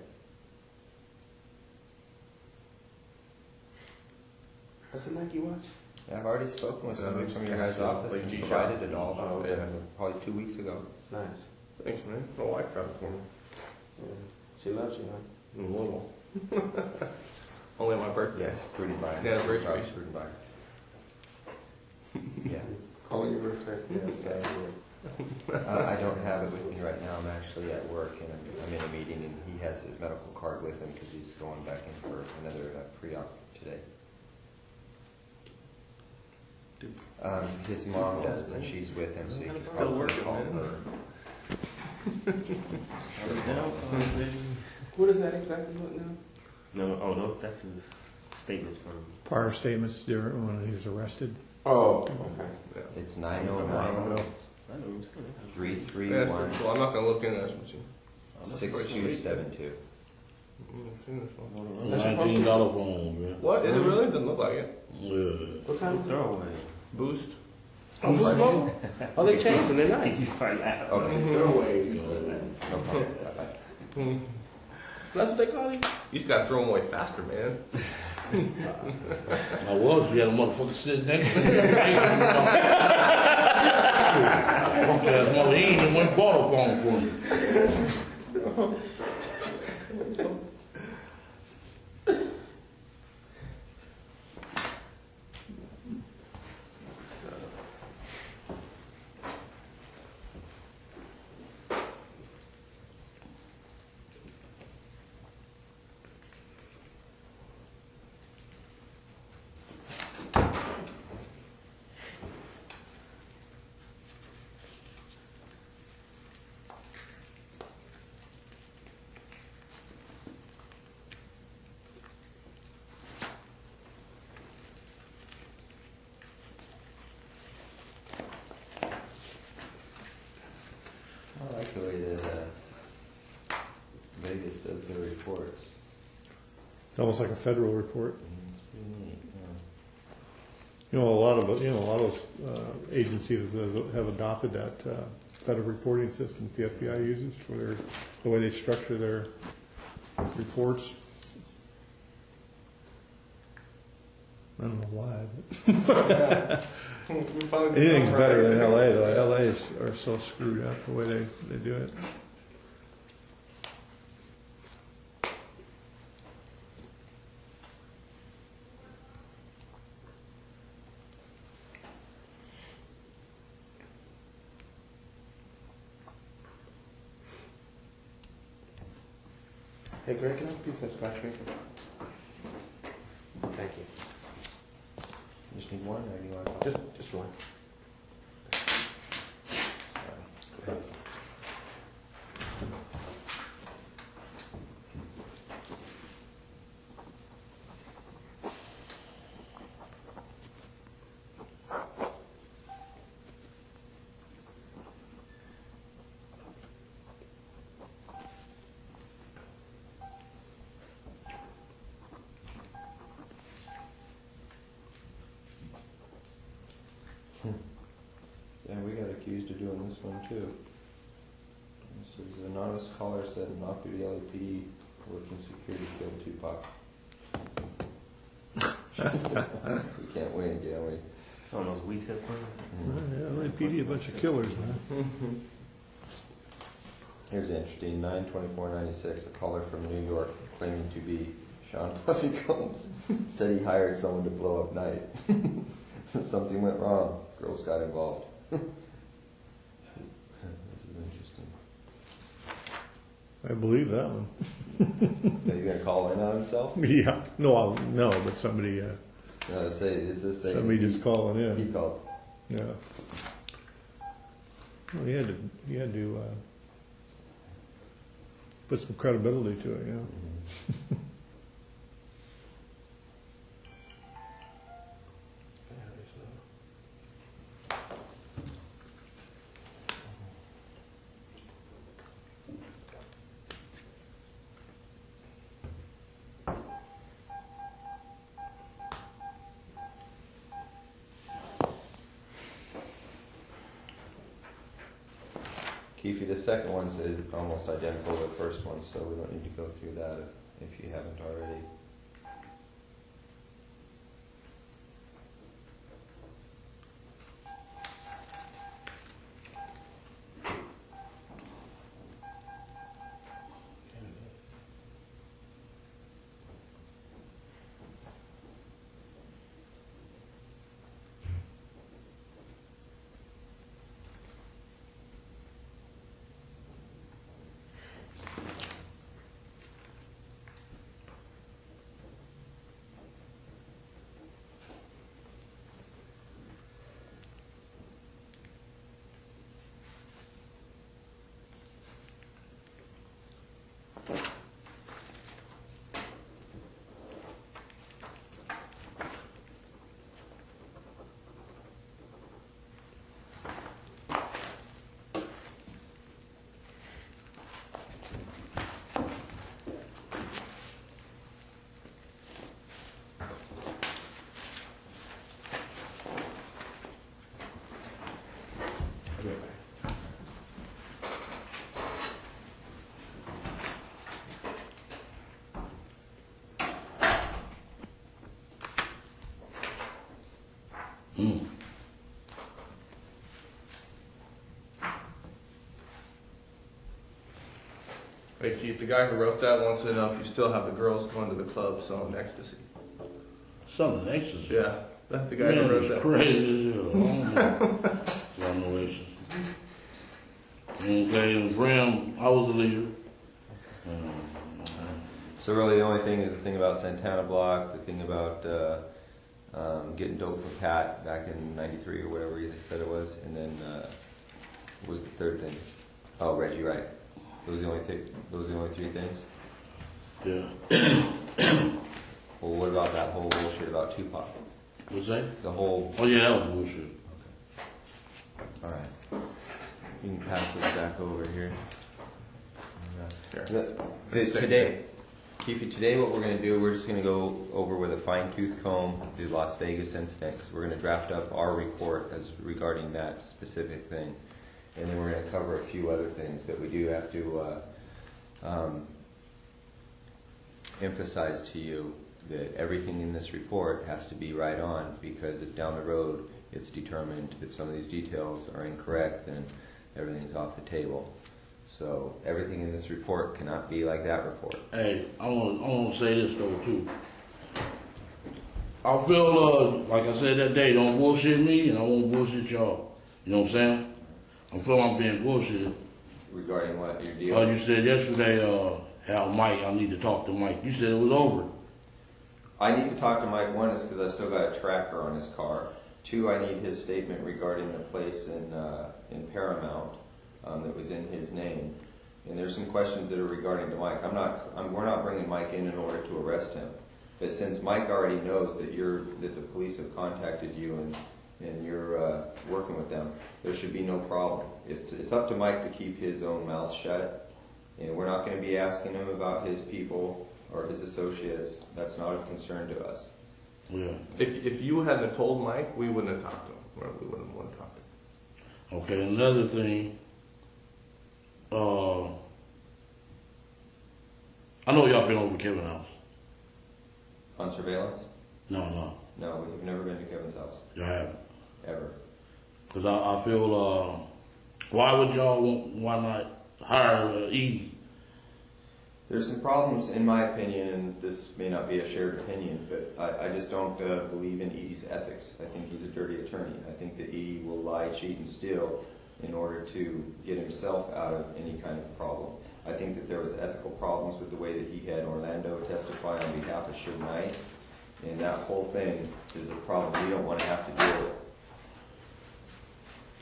That's a Nike watch? Yeah, I've already spoken with somebody from your guys' office and provided it all, probably 2 weeks ago. Nice. Thanks, man. My wife got it for me. Yeah. She loves you, huh? A little. Only on my birthday. Yes, fruity buyer. Yeah, very Ross fruity buyer. Yeah. Calling your birthday. Yes, I don't have it with me right now. I'm actually at work and I'm in a meeting and he has his medical card with him because he's going back in for another pre-op today. His mom does and she's with him, so you can Still probably working, call man. her. What is that exactly what now? No, oh no, that's his statements from. Prior statements during when he was arrested. Oh, okay. It's I know 909 him. 331 Well, I'm not going to look into that with you. 6272. $19 phone, man. What? Is it really? Doesn't look like it. Yeah. What kind of Throwaway. Boost? Oh, Boost Mobile? Oh, they changed them. They're nice. He's probably laughing. Okay. Throwaway. No problem. Bye-bye. That's what they call you? You just got to throw them away faster, man. I was, you had a motherfucker sitting next to me. Punk ass mother, he ain't even went and bought a phone for me. I like the way that Vegas does their reports. It's almost like a federal report. It's pretty neat. A lot of those agencies have adopted that federal reporting system that the FBI uses for the way they structure their reports. I don't know why, but anything's better than LA though. LA's are so screwed up the way they do it. Hey, Greg, can I have a piece of scratch paper? Thank you. You just need one, or do you want to? Just one. Sorry. Yeah, we got accused of doing this one too. This is an anonymous caller said an off-duty LAPD working security killed Tupac. We can't win, can we? Some of those wheat tip ones. LAPD, a bunch of killers, man. Here's interesting, 9/24/96, a caller from New York claiming to be Sean Puffy Combs said he hired someone to blow up night. Something went wrong. girls got involved. This is interesting. I believe that one. Are you gonna call in on himself? Yeah, no, no, but somebody, No, is this saying somebody just calling he in, called? yeah. Well, he had to, put some credibility to it, yeah. Keefe, the second one's almost identical to the first one, so we don't need to go through that if you haven't already. Hey Keith, the guy who wrote that wants to know if you still have the girls going to the club selling ecstasy. Something ecstasy. Yeah, that's the guy Man, who wrote it's that. crazy as hell. I don't know. Got no ecstasy. Okay, and Graham, I was the leader. So really, the only thing is the thing about Santana Block, the thing about getting dope from Pat back in '93 or whatever you said it was, and then what was the third thing? Oh, Reggie Wright. Those are the only three things. Yeah. Well, what about that whole bullshit about Tupac? What's that? The whole. Oh yeah, that was bullshit. All right. You can pass this back over here. Today, Keefe, today what we're going to do, we're just going to go over with a fine-tooth comb the Las Vegas incident, because we're going to draft up our report as regarding that specific thing. And then we're going to cover a few other things that we do have to emphasize to you that everything in this report has to be right on, because if down the road it's determined that some of these details are incorrect, then everything's off the table. So everything in this report cannot be like that report. Hey, I want to say this though too. I feel like I said that day, don't bullshit me, and I won't bullshit y'all. You know what I'm saying? I feel I'm being bullshitted. Regarding what your deal? You said yesterday, how Mike, I need to talk to Mike. You said it was over. I need to talk to Mike. One is because I've still got a tracker on his car. Two, I need his statement regarding the place in Paramount that was in his name. And there's some questions that are regarding to Mike. We're not bringing Mike in order to arrest him. But since Mike already knows that the police have contacted you and you're working with them, there should be no problem. It's up to Mike to keep his own mouth shut, and we're not going to be asking him about his people or his associates. That's not of concern to us. Yeah. If you hadn't told Mike, we wouldn't have talked to him. Or we wouldn't want to talk to him. Okay, another thing. I know y'all been over Kevin's house. On surveillance? No, No, we have never been to Kevin's house. y'all haven't. Ever. Because I feel, why would y'all why not hire Edie? There's some problems, in my opinion, and this may not be a shared opinion, but I just don't believe in Edie's ethics. I think he's a dirty attorney. I think that Edie will lie, cheat, and steal in order to get himself out of any kind of problem. I think that there was ethical problems with the way that he had Orlando testify on behalf of Suge Knight, and that whole thing is a problem we don't want to have to deal with.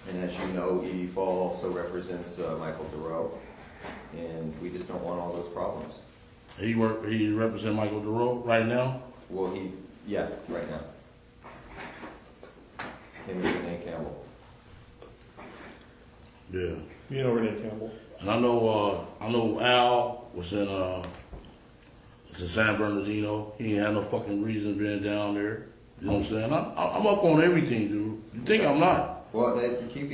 And as you know, Edie Fall also represents Michael Thoreau, and we just don't want all those problems. He represent Michael Thoreau right now? Well, right now. Him and Renee Campbell. Yeah. You know Renee Campbell? And I know Al was in San Bernardino. He ain't had no fucking reason being down there. You know what I'm saying? I'm up on everything, dude. You think I'm not? Well, Keefe,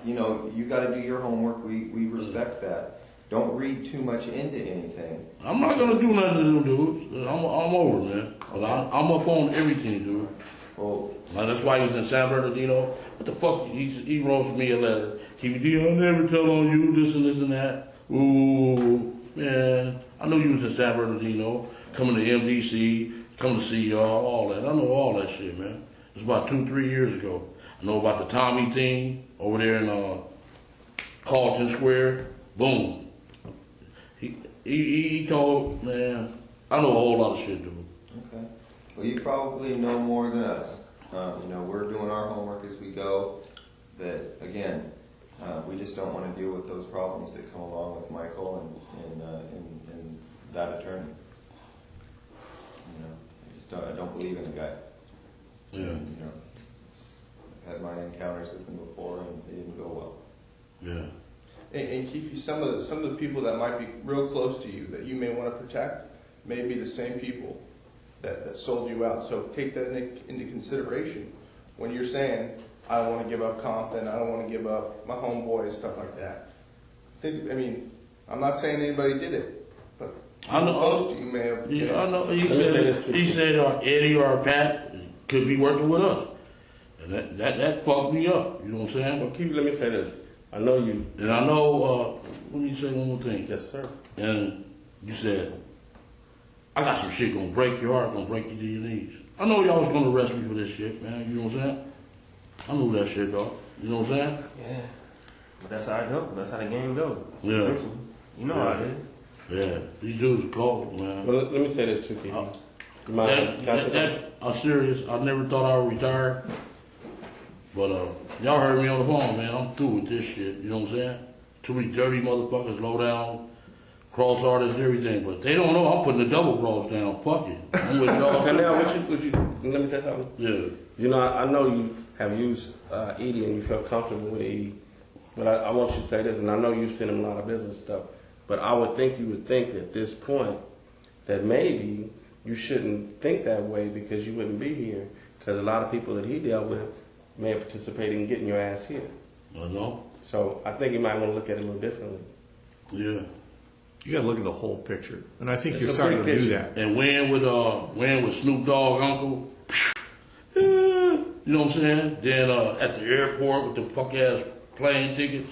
you know, you got to do your homework. We respect that. Don't read too much into anything. I'm not gonna do nothing to them dudes. I'm over, man. But I'm up on everything, dude. Well, that's why he was in San Bernardino. What the fuck? He wrote me a letter. I'll never tell on you this and this and that. Ooh, man. I know you was in San Bernardino, coming to MDC, coming to see y'all, all that. I know all that shit, man. It was about 2-3 years ago. I know about the Tommy thing over there in Carlton Square. Boom. He told, man, I know a whole lot of shit, dude. Okay. Well, you probably know more than us. You know, we're doing our homework as we go. But again, we just don't want to deal with those problems that come along with Michael and that attorney. You know, I don't believe in the guy. Yeah. You know, I've had my encounters with him before, and they didn't go well. Yeah. And Keefe, some of the people that might be real close to you that you may want to protect may be the same people that sold you out. So take that into consideration when you're saying, I don't want to give up Compton, I don't want to give up my homeboys, stuff like that. I'm not saying anybody did it, but I know close to you may have. Yeah, I know. He said Eddie or Pat could be working with us, and that fucked me up. You know what I'm saying? Well, Keefe, let me say this. I know you. And I know. Let me say one more thing. Yes, sir. And you said, I got some shit gonna break your heart, gonna break you to your knees. I know y'all was gonna arrest me for this shit, man. You know what I'm saying? I knew that shit, dog. You know what I'm saying? Yeah. But that's how it goes. That's how the game goes. Yeah. You know how it is. Yeah. These dudes are cold, man. Well, let me say this too, Keefe. I'm serious. I never thought I would retire. But y'all heard me on the phone, man. I'm through with this shit. You know what I'm saying? Too many dirty motherfuckers, low down, cross artists, and everything. But they don't know I'm putting the double cross down. Fuck it. I'm with y'all. And now, would you let me say something? Yeah. You know, I know you have used Edie and you felt comfortable with Edie, but I want you to say this, and I know you've sent him a lot of business stuff, but I would think you would think at this point that maybe you shouldn't think that way because you wouldn't be here, because a lot of people that he dealt with may have participated in getting your ass here. I know. So I think you might want to look at it a little differently. Yeah. You got to look at the whole picture, and I think It's you're a starting to big do picture. that. And when with Snoop Dogg uncle, you know what I'm saying? Then at the airport with the fuck ass plane tickets,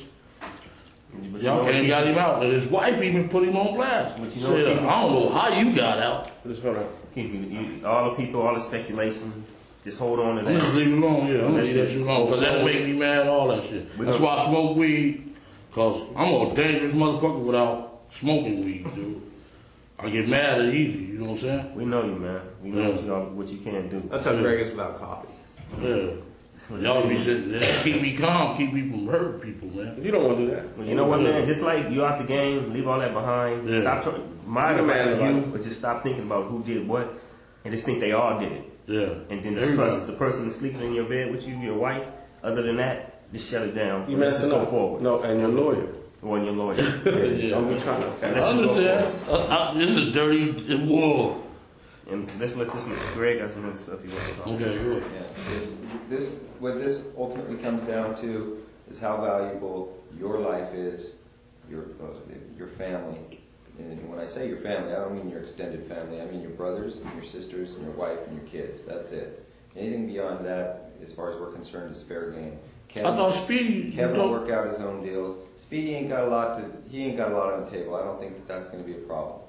But y'all can't got him out. And his wife even put him on blast. But you know Said, what, I don't know how you got out. Just hold on. All the people, all the speculation, just hold on to I'm that. just leave it alone, yeah. I'm gonna Let's leave that just shit alone. Because that'll make me mad, all that shit. That's why I smoke weed. Because I'm a dangerous motherfucker without smoking weed, dude. I get mad at easy, you know what I'm saying? We know you, man. We know what you can do. That's how Greg is without coffee. Yeah. Y'all be sitting there, keep me calm, keep me from hurting people, man. You don't want to do that. Well, you know what, man? Just like you out the game, leave all that behind. Yeah. Stop trying. My advice to you is just stop thinking about who did what, and just think they all did it. Yeah. And then just trust the person that's sleeping in your bed with you, your wife. Other than that, just shut it down. You Let's just messing go up. forward. No, and your lawyer. Or your lawyer. Yeah. Don't be trying to. Okay. I understand. This is a dirty war. And let's let this Greg got some other stuff he wants to talk about. Okay, good. Yeah. What this ultimately comes down to is how valuable your life is, your family. And when I say your family, I don't mean your extended family. I mean your brothers and your sisters and your wife and your kids. That's it. Anything beyond that, as far as we're concerned, is fair game. I thought Speedy. Kevin will work out his own deals. Speedy ain't got a lot on the table. I don't think that's going to be a problem.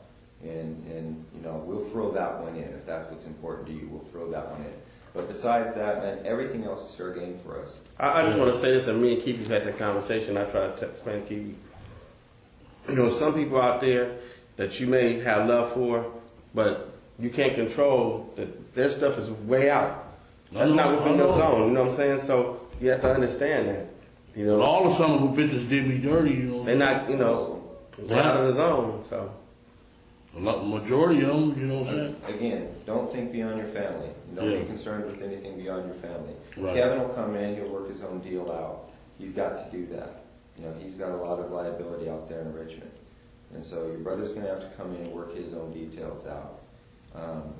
And you know, we'll throw that one in if that's what's important to you. We'll throw that one in. But besides that, man, everything else is fair game for us. I just want to say this, and me and Keefe had that conversation. I tried to explain to Keefe. You know, some people out there that you may have love for, but you can't control. That their stuff is way out. That's not within your zone. You know what I'm saying? So you have to understand that. You know, All of some of the bitches did me dirty, you know. they're not. You know, they're out of the zone. So A lot, majority of them, you know what I'm saying? Again, don't think beyond your family. Don't Yeah. be concerned with anything beyond your family. Right. Kevin will come in, he'll work his own deal out. He's got to do that. You know, he's got a lot of liability out there in Richmond. And so your brother's going to have to come in and work his own details out,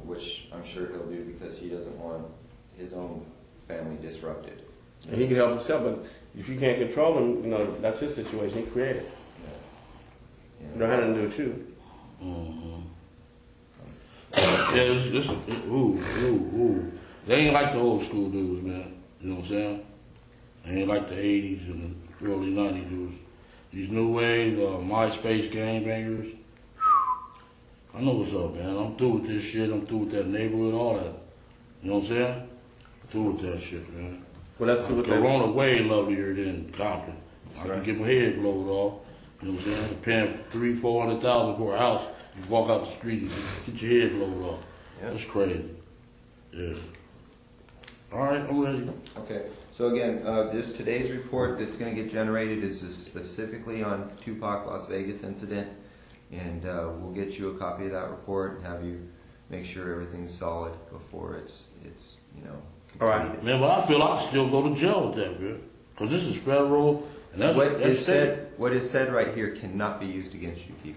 which I'm sure he'll do because he doesn't want his own family disrupted. and he can help himself, but if you can't control him, you know, that's his situation. He created. You don't have nothing to do with you. Yeah, ooh. They ain't like the old school dudes, man. You know what I'm saying? They ain't like the 80s and the early 90s dudes. These new wave, MySpace gangbangers. I know what's up, man. I'm through with this shit. I'm through with that neighborhood, all that. You know what I'm saying? Through with that shit, man. Well, that's what Corona way lovelier than Compton. I can right. get my head blowed off. You know what I'm saying? Paying $300,000-$400,000 for a house. You walk out the street and get your head blowed off. Yep. That's crazy. Yeah. All right, I'm ready. Okay, so again, this today's report that's going to get generated is specifically on Tupac Las Vegas incident, and we'll get you a copy of that report and have you make sure everything's solid before it's you know completed. All right. Man, but I feel I can still go to jail with that, man. Because this is federal, and that's What is said right here cannot be used against you, Keefe.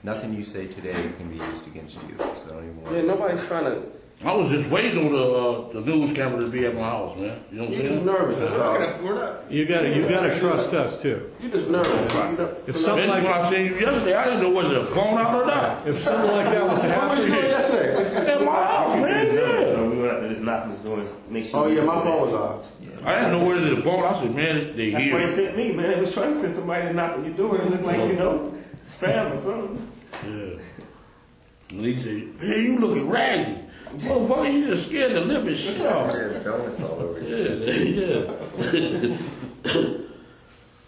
Nothing you say today can be used against you. So don't even worry. Yeah, nobody's trying to. I was just waiting on the news camera to be at my house, man. You know what I'm You're just saying? nervous. That's all. We're not. You gotta trust us too. You're just nervous. If something Man, when I like, seen you yesterday, I didn't know whether to phone out or not. if something like that was to What was you doing happen, yesterday? At my house, man, yeah. So we're gonna have to just knock on his door and make sure. Oh yeah, my phone was off. I didn't know whether to phone. I said, man, they That's why they here. sent me, man. They was trying to send somebody to knock on your door and it was like, you know, spam or something. Yeah. And he said, man, you looking raggedy. Motherfucker, you just scared to live and shit off. There's donuts all over you. Yeah.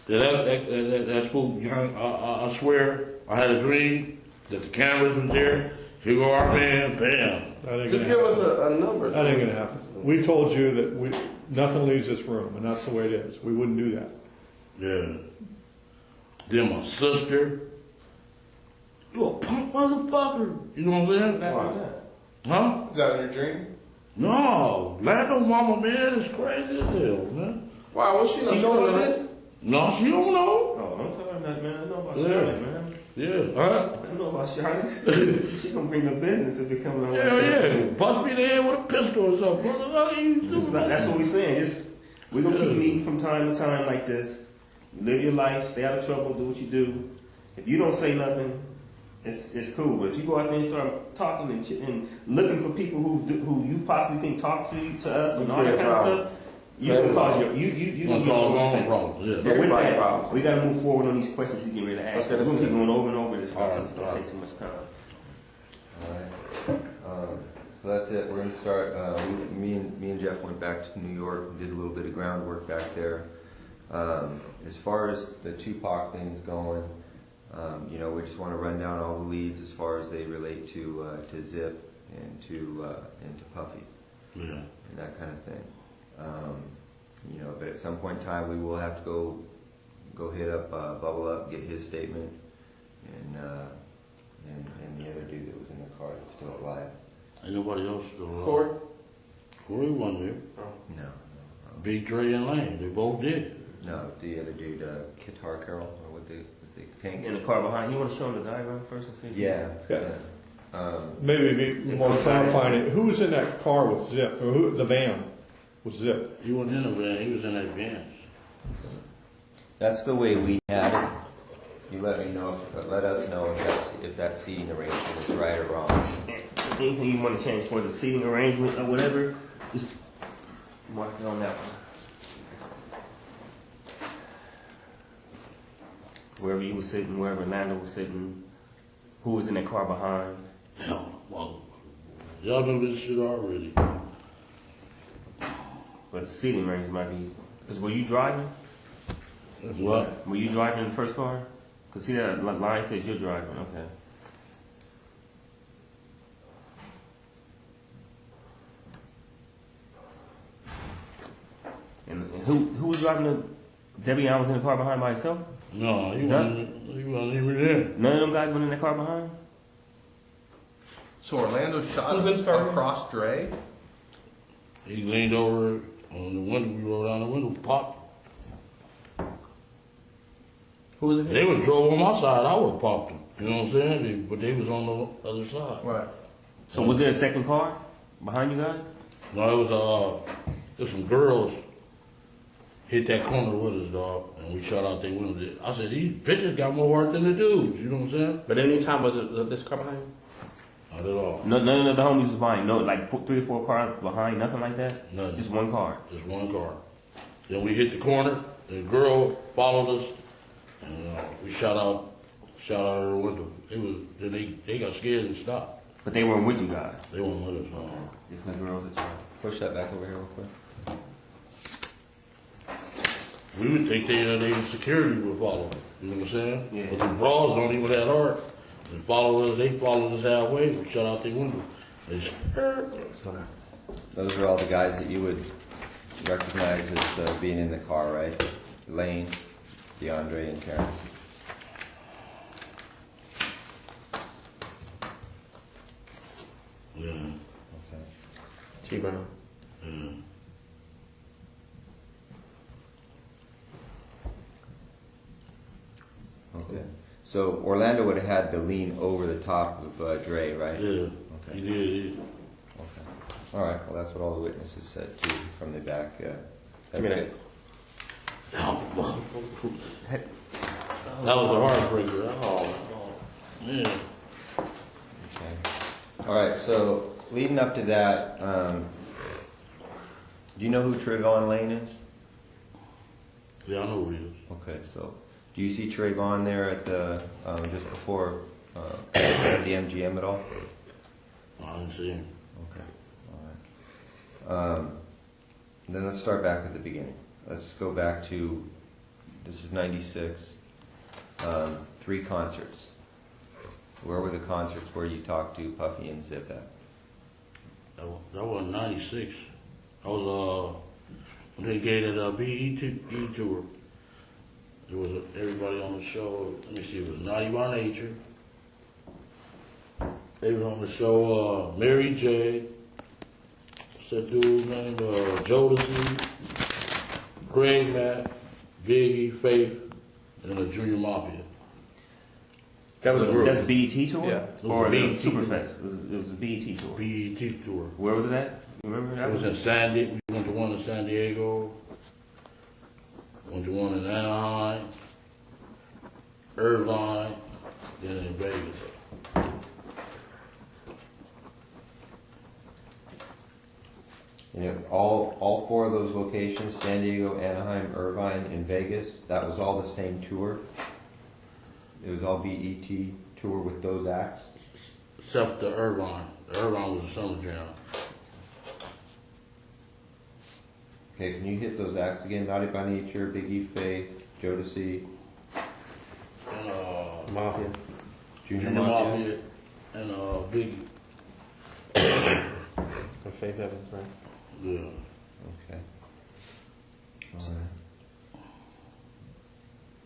That spook, I swear, I had a dream that the cameras was there. Here go our man, bam. that ain't Just gonna give happen. us a number. That ain't gonna happen. We told you that nothing leaves this room, and that's the way it is. We wouldn't do that. Yeah. Then my sister, you a punk motherfucker. You know what I'm saying? Huh? Is that in your dream? No. Lando mama, man, is crazy as hell, man. Why? What's she? She know this? No, she don't know. Oh, don't tell her that, man. I know about Yeah. Charlotte, man. Yeah, huh? I know about Charlotte. She gonna bring the business if it comes on. Hell yeah. Bust me in the head with a pistol or something. Motherfucker, you That's stupid. what we saying. Just we're gonna keep meeting from time to time like this. Live your life, stay out of trouble, do what you do. If you don't say nothing, it's cool. But if you go out there and start talking and looking for people who you possibly think talk to us and all that kind of stuff, you're gonna cause you gonna gonna cause get wrong more problem. Yeah. But with that, Problem. we gotta move forward on these questions you get ready to ask. Okay, We're gonna that's keep going over and over this stuff. All right, It's gonna take too much time. All right. So that's it. We're going to start. Me and Jeff went back to New York and did a little bit of groundwork back there. As far as the Tupac thing's going, you know, we just want to run down all the leads as far as they relate to Zip and to Puffy Yeah. and that kind of thing. You know, but at some point in time, we will have to go hit up Bubble Up, get his statement, and the other dude that was in the car that's still alive. Ain't nobody else still around. Corey? Corey wasn't there. No. Big Dre and Lane, they both did. No, the other dude, Guitar Carol, or what they Pink. In the car behind, you want to show them the diagram first and see? Yeah. Yeah. Maybe be more clarifying it. Who was in that car with Zip, or the van with Zip? He wasn't in the van, he was in that van. That's the way we had it. You let us know if that seating arrangement is right or wrong. Anything you want to change towards the seating arrangement or whatever, just mark it on that one. Wherever you were sitting, wherever Lando was sitting, who was in that car behind. Hell, well, y'all know this shit already. but the seating range might be. Because were you driving? What? Were you driving in the first car? Because see that line says you're driving. Okay. And who was driving the? Debbie Allen was in the car behind by herself? No, he wasn't even there. None of them guys went in the car behind? So Orlando shot Who's in the car? across Dre? He leaned over on the window, we rolled down the window, popped. Who was it? They would drove on my side, I would have popped them. You know what I'm saying? But they was on the other side. Right. So was there a second car behind you guys? No, it was some girls hit that corner with us, dog, and we shot out their window. I said, these bitches got more heart than the dudes, you know what I'm saying? But any time was it this car behind you? Not at all. None of the homies was behind. No, like 3 or 4 cars behind. Nothing like that. Nothing. Just one car. Just one car. Then we hit the corner, the girl followed us, and we shot out her window. Then they got scared and stopped. But they weren't with you guys. They weren't with us, no. Just the girls that you. Push that back over here real quick. We would think they security would follow. You know what I'm saying? Yeah. But the bras don't even that hard. They followed us halfway, we shut out their window. They scared. Those are all the guys that you would recognize as being in the car, right? Lane, DeAndre, and Terrence. Yeah. Okay. T-Brown. Yeah. Okay. So Orlando would have had to lean over the top of Dre, right? Yeah. Okay. He did. Okay. All right. Well, that's what all the witnesses said too from the back. I mean, That was a heartbreaker. Oh, man. Okay. All right. So leading up to that, do you know who Trayvon Lane is? Yeah, I know who he is. Okay. So do you see Trayvon there at the just before the MGM at all? I didn't see him. Okay. All right. Then let's start back at the beginning. Let's go back to, this is 96, 3 concerts. Where were the concerts where you talked to Puffy and Zip at? That was 96. I was, when they gave that BET tour. There was everybody on the show. Let me see, it was Naughty by Nature. They was on the show, Mary J. What's that dude named? Jodeci, Craig Mack, Biggie, Faith, and the Junior Mafia. That was a group. That's BET tour? Yeah. Or BET Superfest? It was a BET tour. BET tour. Where was it at? You remember that? It was in San Diego. We went to one in San Diego. Went to one in Anaheim, Irvine, then in Vegas. You know, all 4 of those locations, San Diego, Anaheim, Irvine, and Vegas, that was all the same tour? It was all BET tour with those acts? Except the Irvine. The Irvine was a summer jam. Okay, can you hit those acts again? Naughty by Nature, Biggie, Faith, Jodeci, And Mafia. Junior Junior Mafia. Mafia and Biggie. And Faith Evans, right? Yeah. Okay. All right.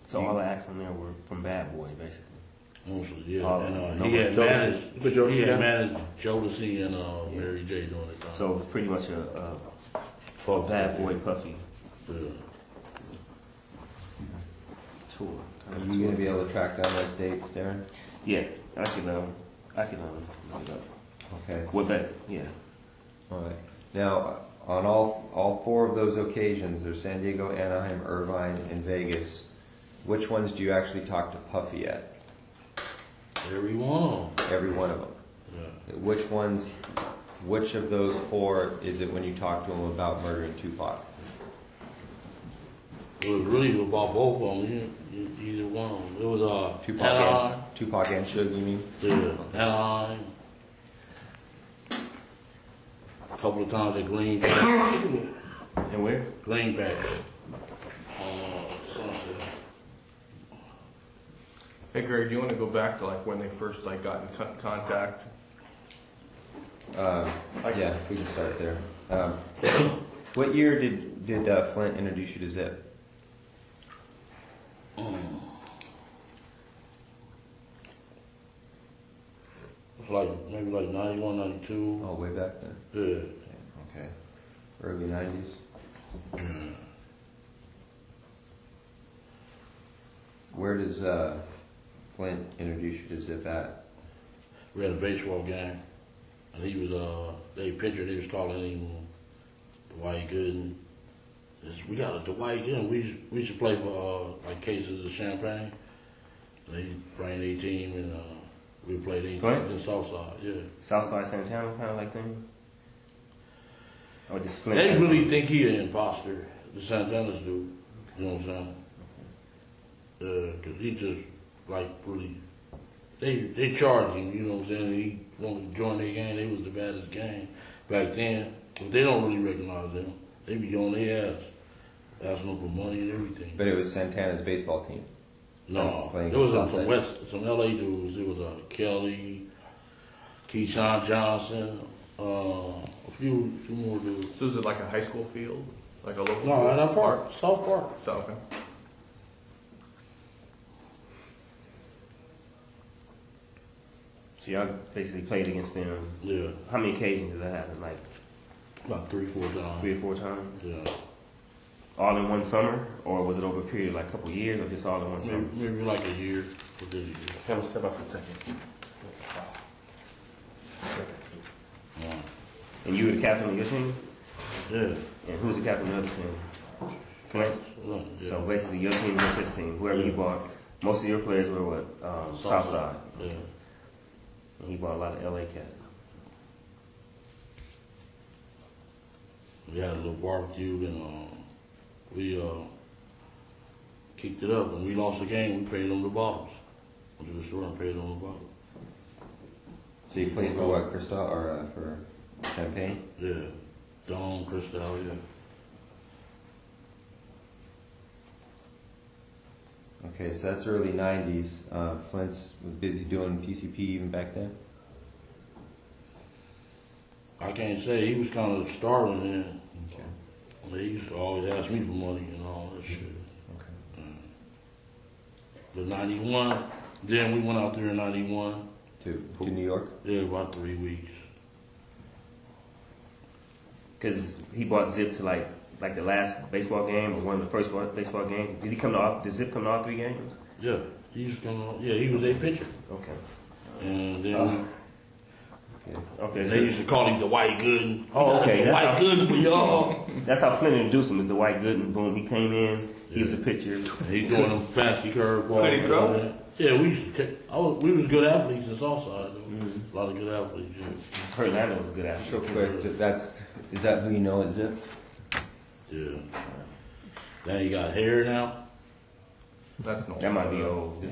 So all the acts on there were from Bad Boy, basically. Mostly, yeah. Oh, And no, he had Jodeci. managed, Put Jodeci he had down? managed Jodeci and Mary J during the time. So it was pretty much a Bad Boy Puffy Yeah. tour. Are you going to be able to track down those dates, Darren? Yeah, I can look it up. Okay. What that? Yeah. All right. Now, on all 4 of those occasions, there's San Diego, Anaheim, Irvine, and Vegas. Which ones do you actually talk to Puffy at? Every one. Every one of them. Yeah. Which of those 4 is it when you talk to him about murdering Tupac? It was really about both of them. Either one of them. It was Tupac and Suge, you mean? Yeah, Anaheim. A couple of times at Green Bay. And greenbacks on Sunset. Hey Greg, do you want to go back to like when they first like got in contact? Yeah, we can start there. What year did Flint introduce you to Zip? It's like maybe like 91, 92. Oh, way back then. Yeah. Okay. Early 90s. Where does Flint introduce you to Zip at? We had a baseball game, and he was they pitcher. They was calling him Dwight Gooden. We got a Dwight Gooden. We used to play for like cases of champagne. And they bring a team, and we played in Southside. Yeah. Southside Santana kind of like thing. Or just Flint. They really think he an imposter. The Santanas do. You know what I'm saying? Cause he just like really. They charged him, you know what I'm saying? He wanted to join their gang. They was the baddest gang back then. But they don't really recognize them. They be on their ass, asking them for money and everything. But it was Santana's baseball team. No, it was some LA dudes. It was Kelly, Keyshawn Johnson, a few more dudes. So is it like a high school field, like a local? No, field? that's Park, South Park. So, okay. So y'all basically played against them. Yeah. How many occasions did that happen? Like about 3 or 4 times. 3 or 4 times? Yeah. All in one summer? Or was it over a period of like a couple of years or just all in one summer? Maybe like a year. Have a step up for a second. And you were the captain of your team? Yeah. And who's the captain of the other team? Flint? Yeah. So basically your team was his team. Whoever you bought, most of your players were what? Southside. Yeah. And he bought a lot of LA cats. We had a little barbecue and we kicked it up. When we lost the game, we paid them the bottles. Went to the store and paid them the bottles. So you played for what, Cristal or for Champagne? Yeah, Dawn, Cristal, yeah. Okay, so that's early 90s. Flint's was busy doing PCP even back then? I can't say. He was kind of starving then. Okay. He used to always ask me for money and all that shit. Okay. But 91, then we went out there in 91. To New York? Yeah, about 3 weeks. Because he bought Zip to like the last baseball game or one of the first baseball games. Did he come to did Zip come to all 3 games? Yeah, he used to come on. Yeah, he was a pitcher. Okay. And then Okay. they used to call him Dwight Gooden. Oh, okay. Dwight Gooden for y'all. That's how Flint introduced him, is Dwight Gooden. Boom, he came in. He was a pitcher. He doing them fancy curveballs. Could he throw? Yeah, we used to. We was good athletes in Southside. A lot of good athletes. Yeah. Heard Lando was a good athlete. So quick, is that who you know as Zip? Yeah. Now you got hair now. That's no. That might be old.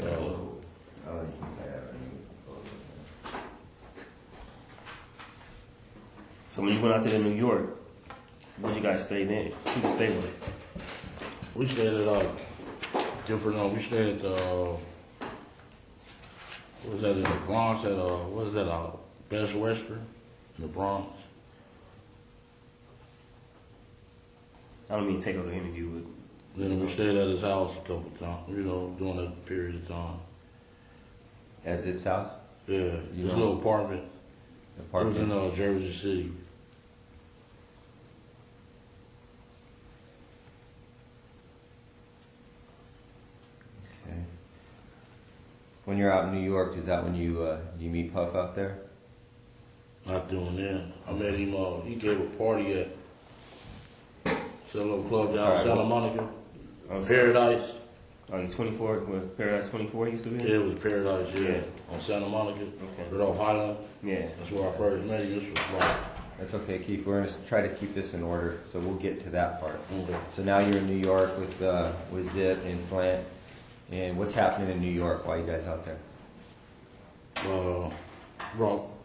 So when you went out there to New York, where you guys stay there? Who you stay with? We stayed at different. We stayed at what was that in the Bronx? At what is that? Best Western in the Bronx. I don't mean to take over the interview, but Then we stayed at his house a couple times. You know, during that period of time. At Zip's house? Yeah, his little apartment. It was in Jersey City. Okay. When you're out in New York, is that when you meet Puff out there? Not doing that. I met him. He gave a party at some little club down in Santa Monica. Paradise. Oh, you 24? Was Paradise 24 used to be? Yeah, it was Paradise. Yeah, on Santa Monica. Okay. Right off Highland. Yeah. That's where I first met him. This was like. That's okay, Keefe. We're going to try to keep this in order, so we'll get to that part. Okay. So now you're in New York with Zip and Flint. And what's happening in New York? Why are you guys out there?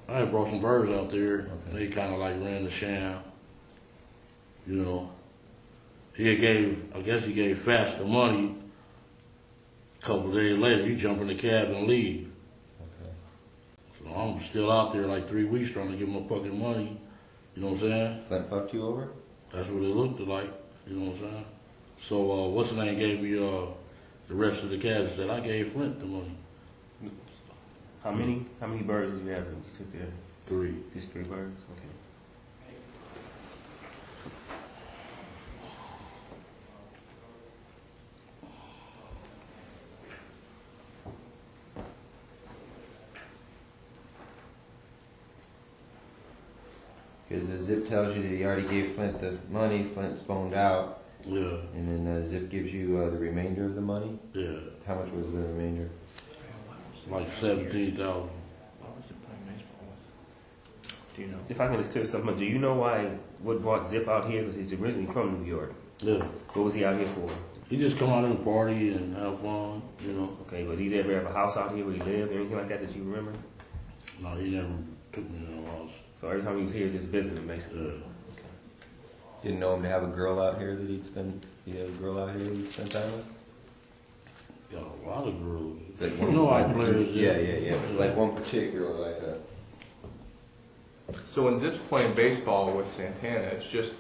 I had brought some birds out there. Okay. They kind of like ran the sham, you know. I guess he gave Fast the money. A couple of days later, he jump in the cab and leave. So I'm still out there like 3 weeks trying to get my fucking money. You know what I'm saying? Flint fucked you over? That's what it looked like. You know what I'm saying? So what's the name gave me the rest of the cash and said I gave Flint the money. How many birds did you have when you took there? 3. Just 3 birds? Okay. Because the Zip tells you that he already gave Flint the money, Flint's boned out. Yeah. And then Zip gives you the remainder of the money? Yeah. How much was the remainder? Like 17,000. Do you know? If I can just clear something up, do you know what brought Zip out here? Because he's originally from New York. Yeah. What was he out here for? He just come out and party and have fun, you know. Okay, but he ever have a house out here where he lived or anything like that you remember? No, he never took me to no house. So every time he was here, just visiting, basically. Yeah. Okay. Didn't know him to have a girl out here that he had a girl out here that he'd spend time with? Got a lot of girls. But You know how players is. Yeah. But like one particular like that. So when Zip's playing baseball with Santana, it's just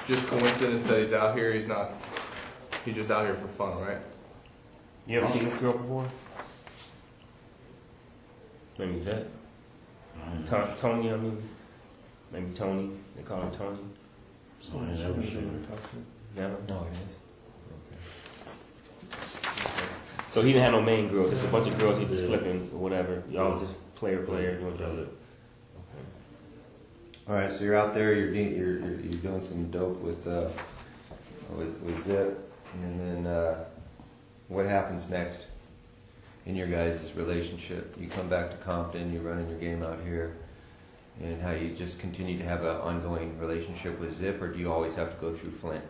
coincidence that he's out here. He's just out here for fun, right? You ever seen this girl before? Maybe that. Tony, I mean. Maybe Tony. They call him Tony. I ain't never seen her. Never? No, it is. So he didn't have no main girl, just a bunch of girls he just flipping or whatever. Y'all just player doing each other. All right, so you're out there. You're doing some dope with Zip, and then what happens next in your guys' relationship? You come back to Compton. You're running your game out here, and how you just continue to have an ongoing relationship with Zip, or do you always have to go through Flint?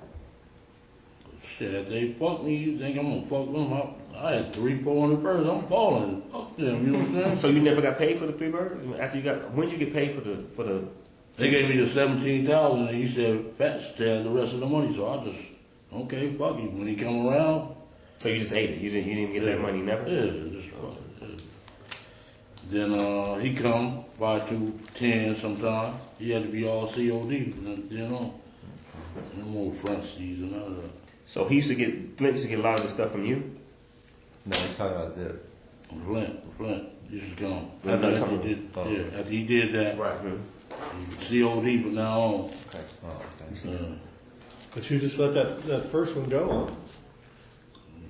Shit, if they fuck me, you think I'm gonna fuck them up? I had 3, 400 birds. I'm balling. Fuck them. You know what I'm saying? So you never got paid for the 3 birds? After you got, when did you get paid for the? They gave me the 17,000, and he said, "Fats, had the rest of the money." So I just, okay, fuck you. When he come around, So you just ate it. You didn't get that money, never. yeah, just fuck it. Yeah. Then he come by 210 sometime. He had to be all COD from then on. No more front seas and all that. So Flint used to get a lot of the stuff from you. No, he's talking about Zip. Flint used to come. After he did that, Right. COD from now on. Okay. Oh, okay. But you just let that first one go,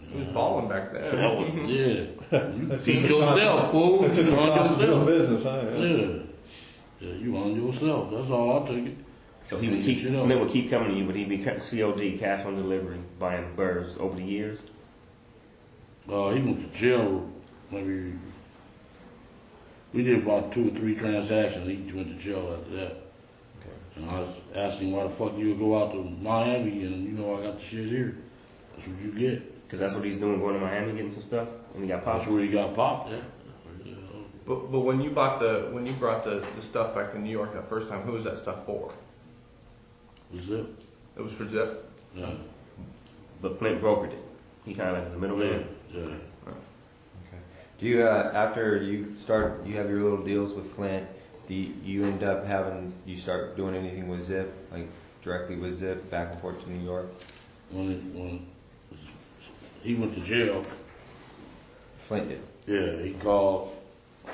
He was balling back then. Yeah. You That's teach just a yourself, fool. That's just You a run cost of doing yourself. business, huh? Yeah, you run yourself. That's all I took it. So he would keep, Flint would keep coming to you, but he'd be COD, cash on delivery, buying birds over the years. He went to jail. Maybe we did about 2 or 3 transactions. He went to jail after that. Okay. And I was asking why the fuck you would go out to Miami and you know I got the shit here. That's what you get. Because that's what he's doing, going to Miami, getting some stuff, and he got popped. That's where he got popped at. But when you brought the stuff back to New York that first time, who was that stuff for? Was it? It was for Zip. Yeah. But Flint brokered it. He kind of like was the middleman. Yeah. Okay. Do you after you have your little deals with Flint? Do you end up you start doing anything with Zip, like directly with Zip, back and forth to New York? When he went to jail, Flint did. yeah, he called,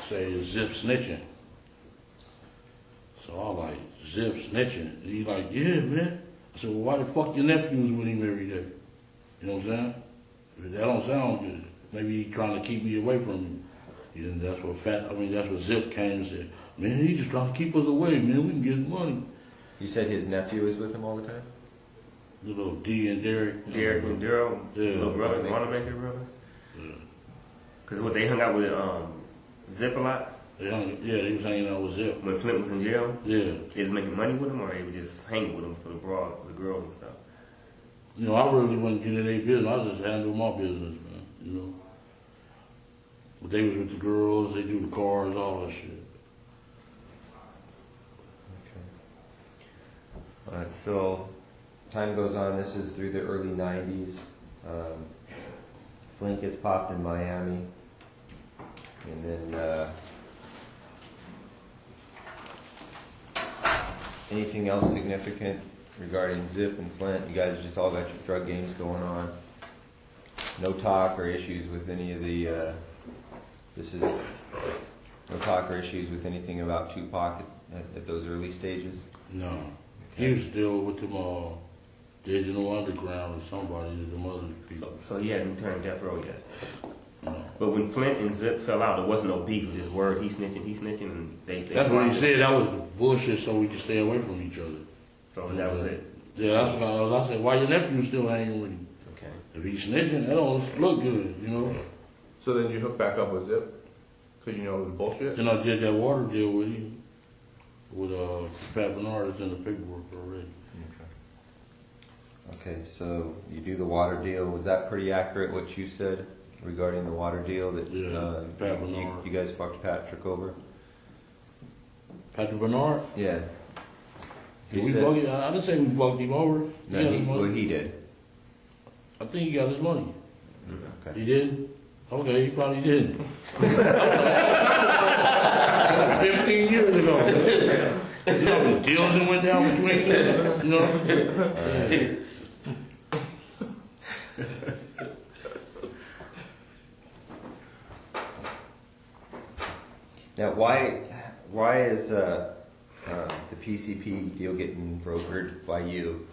say Zip snitching. So I like, Zip snitching. And he like, yeah, man. I said, well, why the fuck your nephew was with him every day? You know what I'm saying? That don't sound good. Maybe he trying to keep me away from him. And that's what Zip came and said, man, he just trying to keep us away, man. We can get money. You said his nephew is with him all the time? The little D and Derek. Derek and Daryl, Yeah. little brother, Wanamaker brothers. Yeah. Because they hung out with Zip a lot They was hanging out with Zip. when Flint was in jail. Yeah. They was making money with him, or they was just hanging with him for the bras, for the girls and stuff. You know, I really wasn't getting in their business. I just handled my business, man. You know. But they was with the girls, they do the cars, all that shit. All right, so time goes on, this is through the early 90s. Flint gets popped in Miami. And then anything else significant regarding Zip and Flint? You guys just all got your drug games going on. No talk or issues with any of the, no talk or issues with anything about Tupac at those early stages? No. He was still with them Digital Underground or somebody, them other people. So he hadn't turned death row yet. No. But when Flint and Zip fell out, there wasn't no beef. Just word, he snitching, and they That's what he said. That was bullshit, so we could stay away from each other. So that was it. Yeah, that's what I said. Why your nephew still hanging with him? Okay. If he's snitching, that don't look good, you know. So then you hook back up with Zip? Because you know it was bullshit? Then I did that water deal with him, with Pat Bernard. It's in the paperwork already. Okay, so you do the water deal. Was that pretty accurate what you said regarding the water deal? That Pat Bernard. you guys fucked Patrick over? Patrick Bernard? Yeah. I didn't say we fucked him over. No, he did. I think he got his money. Okay. He did? Okay, he probably didn't. 15 years ago. You know, the deals that went down between them, you know? Now, why is the PCP deal getting brokered by you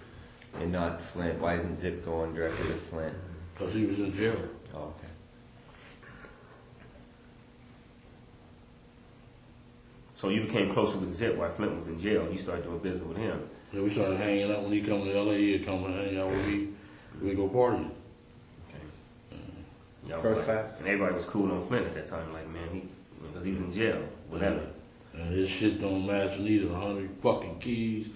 and not Flint? Why isn't Zip going directly to Flint? Because he was in jail. Oh, okay. So you became closer with Zip while Flint was in jail. You started doing business with him. Yeah, we started hanging out when he come to LA. He'd come and hang out with me. We go partying. First class. And everybody was cool on Flint at that time. Like, man, because he was in jail, whatever. And his shit don't match neither. 100 fucking keys.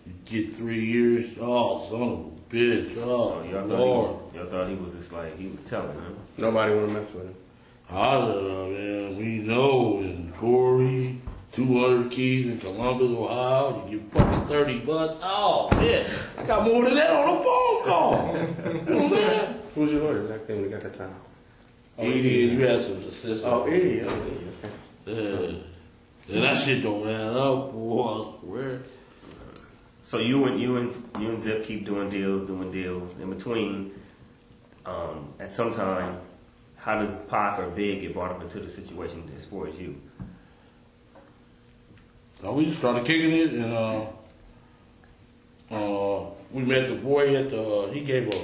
You get 3 years. Oh, son of a bitch. Oh, so Lord. y'all thought he was just like, he was telling him. Nobody want to mess with him. Man, we know in Corey, 200 keys in Columbus, Ohio, you get fucking 30 bucks. Oh, man, I got more than that on a phone call. You know what I'm saying? Who's your lawyer back then when you got that time? Eddie, you had some assistants. Oh, Eddie. Yeah. And that shit don't add up, boy, I swear. So you and Zip keep doing deals. In between, at some time, how does Pac or Big get brought up into the situation as far as you? We just started kicking it, and we met the boy at the, he gave a,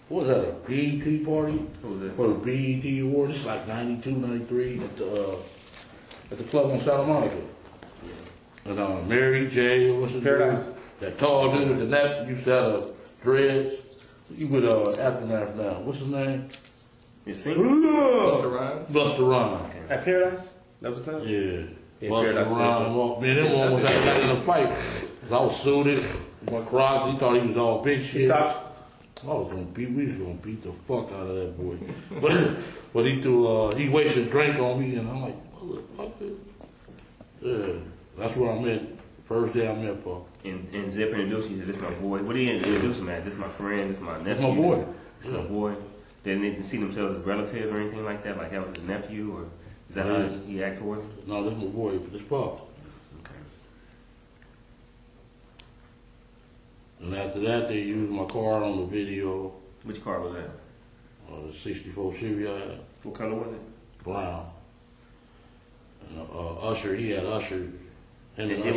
what was that, a BET party? For the BET award. It's like 92, 93 at the club on Santa Monica. And Mary J, what's his Paradise. name? That tall dude with the neck, used to have dreads. You with Aftermath now. What's his name? Busta Rhymes? Busta Rhymes. At Paradise? That was the club? Yeah. Yeah, Busta Paradise. Rhymes. Man, them one was got in a fight. I was suited. My cross, he thought he was all big shit. We was gonna beat the fuck out of that boy. but he wasted his drink on me, and I'm like, motherfucker. Yeah, that's where I met. First day I met Paul. And Zip introduced you to this my boy. What do you introduce him as? This my friend. This my nephew. That's my boy. This my boy. They didn't see themselves as relatives or anything like that. Like that was his nephew, or is that how he act towards him? No, this my boy. This Paul. Okay. And after that, they used my car on the video. Which car was that? The 64 Chevy I had. What color was it? Brown. And Usher, he had Usher. Him and It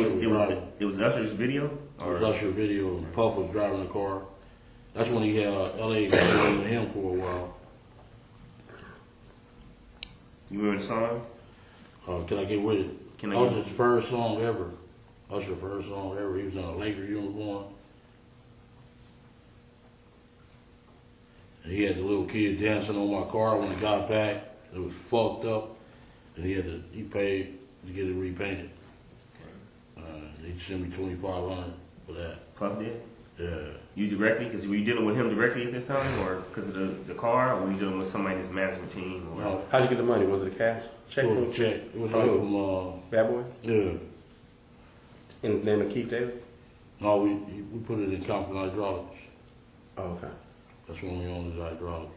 was Usher's video? It was Usher's video, and Puff was driving the car. That's when he had L.A. with him for a while. You remember the song? Can I Get With It? That was his first song ever. Usher's first song ever. He was in a Laker uniform. And he had the little kid dancing on my car when he got back. It was fucked up. And he paid to get it repainted. They sent me $2,500 for that. Puff did? Yeah. You directly? Because were you dealing with him directly at this time, or because of the car, or were you dealing with somebody in his management team? Or No. How'd you get the money? Was it a cash? Check? It was a check. It was like from Bad Boy? yeah. In the name of Keefe Davis? No, we put it in Compton Hydraulics. Oh, okay. That's when we owned the hydraulics.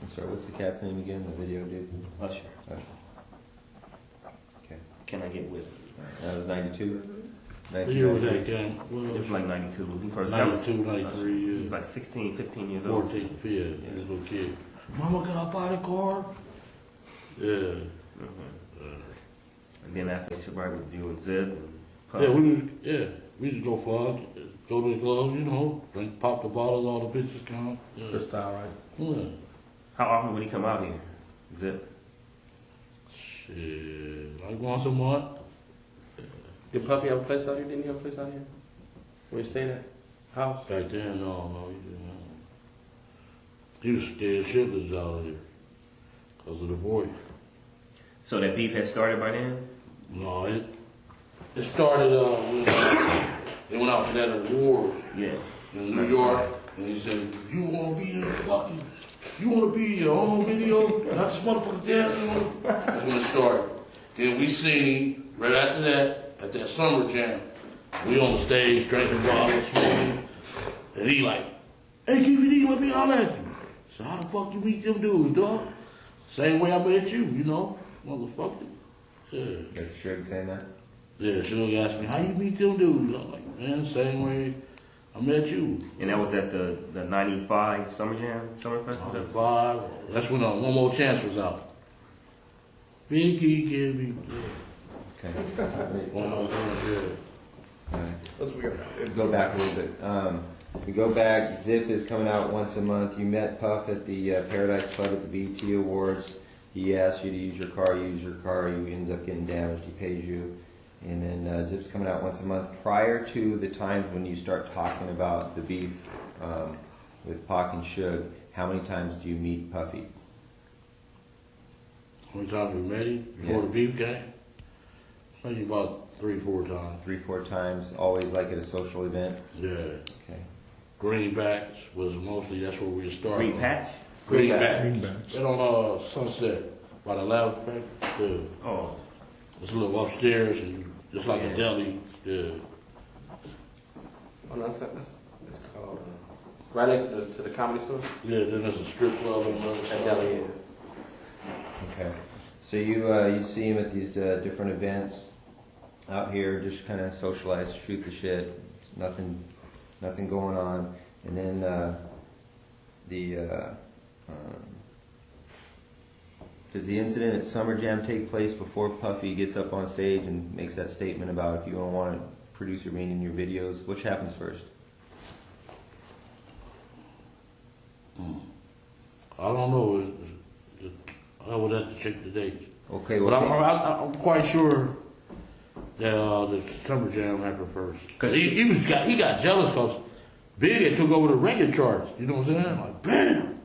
I'm sorry, what's the cat's name again, the video dude? Usher. Usher. Okay. Can I get with it? That was 92? What year was that, Cam? It was like 92 when he first 92, 93, He yeah. was like 16, 15 years old. 14, yeah, this little kid. Mama, can I buy the car? Yeah. And then after sobriety with you and Zip and Puff. Yeah, we used to go far, go to the club, you know, drink, pop the bottles, all the bitches come. Yeah. Good style, right? Yeah. How often would he come out here? Zip? Shit, like once a month. Did Puffy have a place out here? Didn't he have a place out here? Where he stayed at? House? Back then, no, he didn't. He was scared shitless out here because of the voice. So that beef had started by then? No, it started when they went out for that award in New York, and he said, "You want to be in fucking, you want to be in your own video, not this motherfucker dancing." That's when it started. Then we seen him right after that at that summer jam. We on the stage drinking bottles, smoking, and he like, "Hey, KVD, let me holler at you." So how the fuck you meet them dudes, dog? Same way I met you know, motherfucker. Yeah. That's Suge saying that? Yeah, Suge asked me, how you meet them dudes? I'm like, man, same way I met you. And that was at the 95 Summer Jam, Summer Festival? 95. That's when One More Chance was out. Biggie, give me. Okay. One More Chance, yeah. Alright. That's weird. Go back a little bit. We go back, Zip is coming out once a month. You met Puff at the Paradise Club at the BET Awards. He asked you to use your car, you use your car, you end up getting damaged, he pays you. And then Zip's coming out once a month. Prior to the times when you start talking about the beef with Pac and Suge, how many times do you meet Puffy? How many times we met him before the beef came? Maybe about 3-4 times. 3-4 times, always like at a social event? Yeah. Okay. Greenbacks was mostly, that's where we started. Green Patch? Greenbacks. Right on Sunset, by the lounge back. Yeah. Oh. It's a little upstairs, and just like a deli. Yeah. Oh, no, it's called right next to the comedy store. Yeah, then there's a strip club on the other side. Yeah. Okay. So you see him at these different events out here, just kind of socialize, shoot the shit. It's nothing going on. And then does the incident at Summer Jam take place before Puffy gets up on stage and makes that statement about if you don't want a producer being in your videos? Which happens first? I don't know. I would have to check the dates. Okay, but well, I'm quite sure that the Summer Jam happened first. Cause he got jealous because Biggie took over the record charts. You know what I'm saying? Like, bam!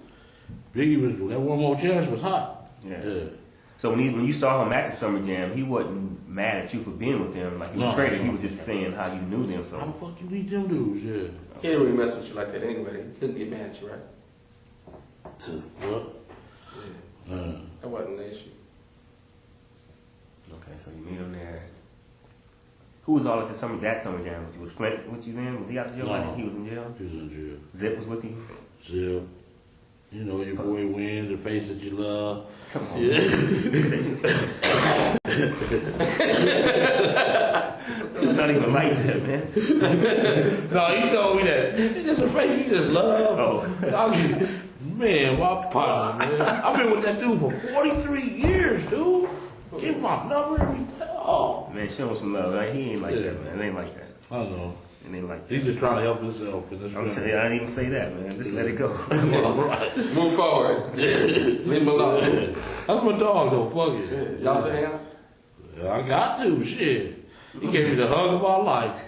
Biggie was, that One More Chance was hot. Yeah. So when you saw him at the Summer Jam, he wasn't mad at you for being with them. Like he was traded. He was just saying how you knew them. So how the fuck you meet them dudes? Yeah. He didn't really mess with you like that anyway. He couldn't get mad at you, right? What? Yeah. That wasn't the issue. Okay, so you meet him there. Who was all at that Summer Jam? Was Flint with you then? Was he out of jail? No. He was in jail? He was in jail. Zip was with you? Zip. You know, your boy Win, the face that you love. Come on. Yeah. It's not even like that, man. No, he told me that. It's just a face you just love. Oh. Man, my partner, man. I've been with that dude for 43 years, dude. Give my number every day. Oh. Man, show him some love. Right? He ain't like that, man. It ain't like that. I know. It ain't like that. He's just trying to help himself. I'm telling you, I didn't even say that, man. Just let it go. Right. Move forward. Leave him alone. That's my dog, though. Fuck it. Y'all still hang out? I got to. Shit. He gave me the hug of my life.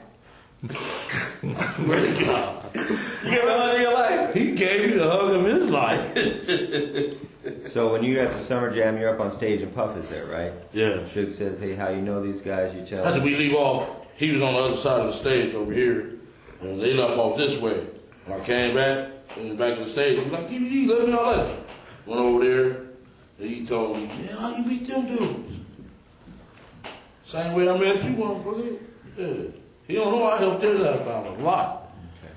Where'd he go? You gave me the hug of your life? He gave me the hug of his life. So when you're at the Summer Jam, you're up on stage and Puff is there, right? Yeah. Suge says, hey, how you know these guys? You tell After him. we leave off, he was on the other side of the stage over here, and they left off this way. When I came back, in the back of the stage. He was like, DVD, let me know later. Went over there, and he told me, man, how you beat them dudes? Same way I met you, motherfucker. Yeah. He don't know I helped his ass out a lot. Okay.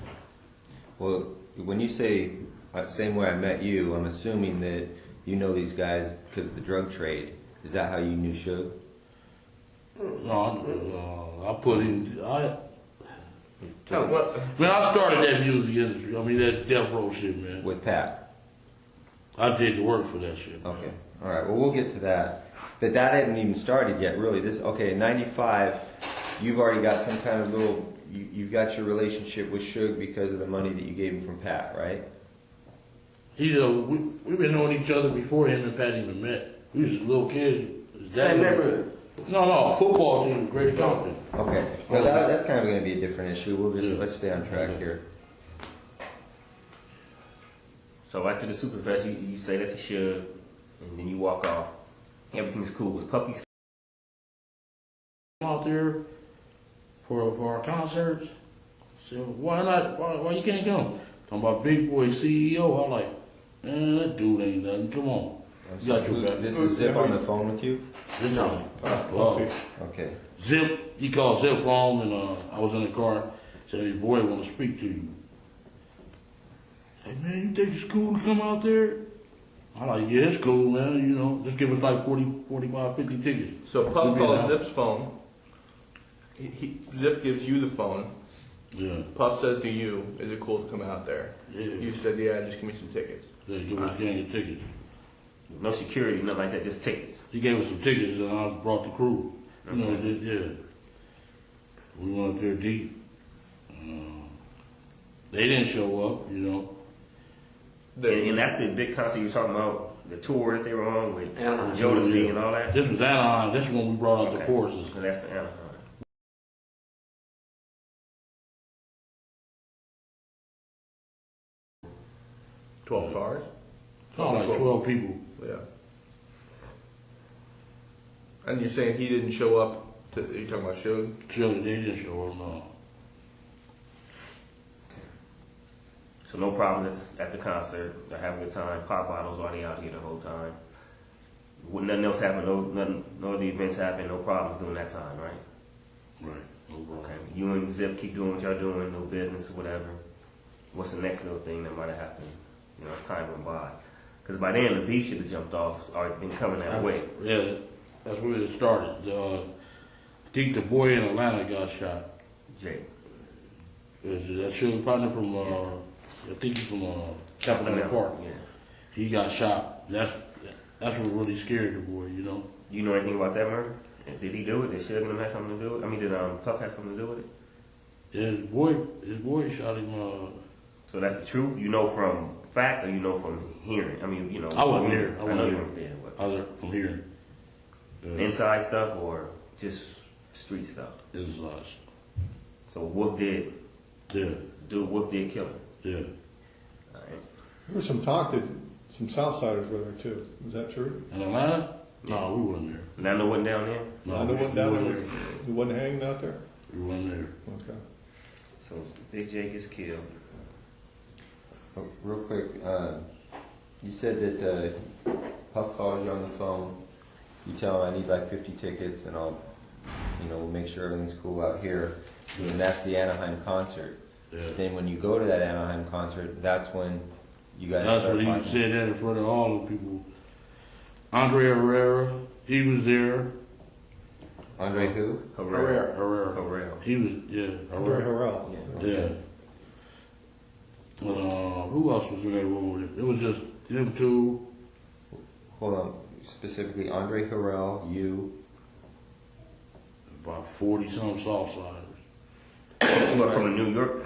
Well, when you say same way I met you, I'm assuming that you know these guys because of the drug trade. Is that how you knew Suge? No, I put in. Man, I started that music industry. I mean, that death row shit, man. With Pat? I did the work for that shit. Man. Okay. All right. Well, we'll get to that. But that hadn't even started yet, really. Okay, in 95, you've already got some kind of little, you've got your relationship with Suge because of the money that you gave him from Pat, right? We've been knowing each other before him and Pat even met. We was little kids. Same neighborhood. No, football team, Great Compton. Okay. Well, that's kind of going to be a different issue. Let's stay on track here. So after the Superfest, you say that to Suge, and then you walk off. Everything's cool. Was Puppy Out there for our concerts? So why not? Why you can't come? Talking about Big Boy CEO. I'm like, man, that dude ain't nothing. Come on. You got your back. This is Zip on the phone with you? No. Okay. Zip, he called Zip home, and I was in the car. Said, "Hey, boy, want to speak to you." Hey, man, you think it's cool to come out there? I'm like, yeah, it's cool, man. You know, just give us like 40, 45, 50 tickets. So Puff calls Zip's phone. Zip gives you the phone. Yeah. Puff says to you, "Is it cool to come out there?" Yeah. You said, "Yeah, just give me some tickets." Yeah, give us a gang of tickets. No security, nothing like that, just tickets. He gave us some tickets, and I brought the crew. You know, yeah. We went up there deep. They didn't show up, you know. And that's the big concert you were talking about, the tour that they were on with Jodeci and all that? This was Anaheim. This is when we brought out the choruses. So that's the Anaheim. 12 cars? Like 12 people. Yeah. And you're saying he didn't show up to, you talking about Suge? Suge, they didn't show up, no. So no problems at the concert. They're having a good time. Pop bottles already out here the whole time. Nothing else happened. No other events happened. No problems during that time, right? Right. No problem. Okay. You and Zip keep doing what y'all doing. No business or whatever. What's the next little thing that might have happened? You know, as time went by. Because by then the beef should have jumped off or been coming that way. Yeah, that's where it started. I think the boy in Atlanta got shot. Jake. Is that Suge partner from? I think he's from Capitol Park. Yeah. He got shot. That's what really scared the boy, you know. You know anything about that murder? Did he do it? Did Suge and him have something to do with it? I mean, did Puff have something to do with it? Yeah, his boy shot him. So that's the truth? You know from fact or you know from hearing? I mean, you know. I wasn't there. I know you weren't there. I was from hearing. Inside stuff or just street stuff? Inside. So Wolf did? Yeah. Wolf did kill him? Yeah. All right. There was some talk that some Southsiders were there too. Is that true? In Atlanta? No, we wasn't there. Nando wasn't down there? Nando wasn't down there? He wasn't hanging out there? We wasn't there. Okay. So Big Jake is killed. Oh, real quick, you said that Puff calls you on the phone. You tell him I need like 50 tickets, and I'll, we'll make sure everything's cool out here. And that's the Anaheim concert. Yeah. Then when you go to that Anaheim concert, that's when you guys. That's start what he talking. said that in front of all the people. Andre Herrera, he was there. Andre who? Herrera. He was, yeah. Andre Harrell. Yeah. Who else was in that room with him? It was just them two. Hold on. Specifically, Andre Harrell, you. About 40-some Southsiders. What, from the New York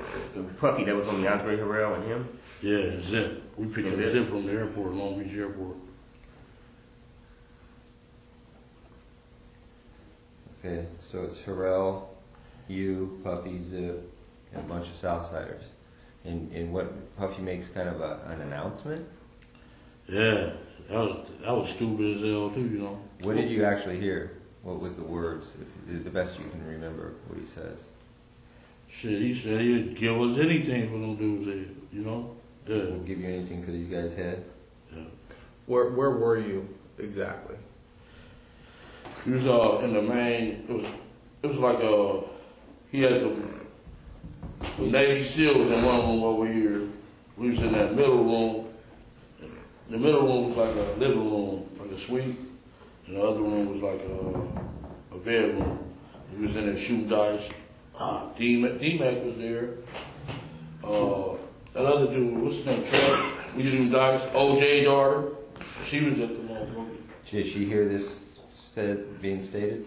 Puppy that was on the Andre Harrell and him? Yeah, Zip. We picked up Zip from the airport, Long Beach Airport. Okay, so it's Harrell, you, Puffy, Zip, and a bunch of Southsiders. And what, Puffy makes kind of an announcement? Yeah, that was stupid as hell too, you know. What did you actually hear? What was the words? If the best you can remember what he says. Shit, he said he'd give us anything for them dudes there, you know. I won't give you anything for these guys' head. Yeah. Where were you exactly? He was in the main. It was like he had the Navy SEALs in one room over here. We was in that middle room. The middle room was like a living room, like a suite, and the other room was like a bedroom. He was in there shooting dice. D-Mac was there. That other dude, what's his name, Trev? We shooting dice. OJ daughter, she was at the motherfucker. Did she hear this being stated?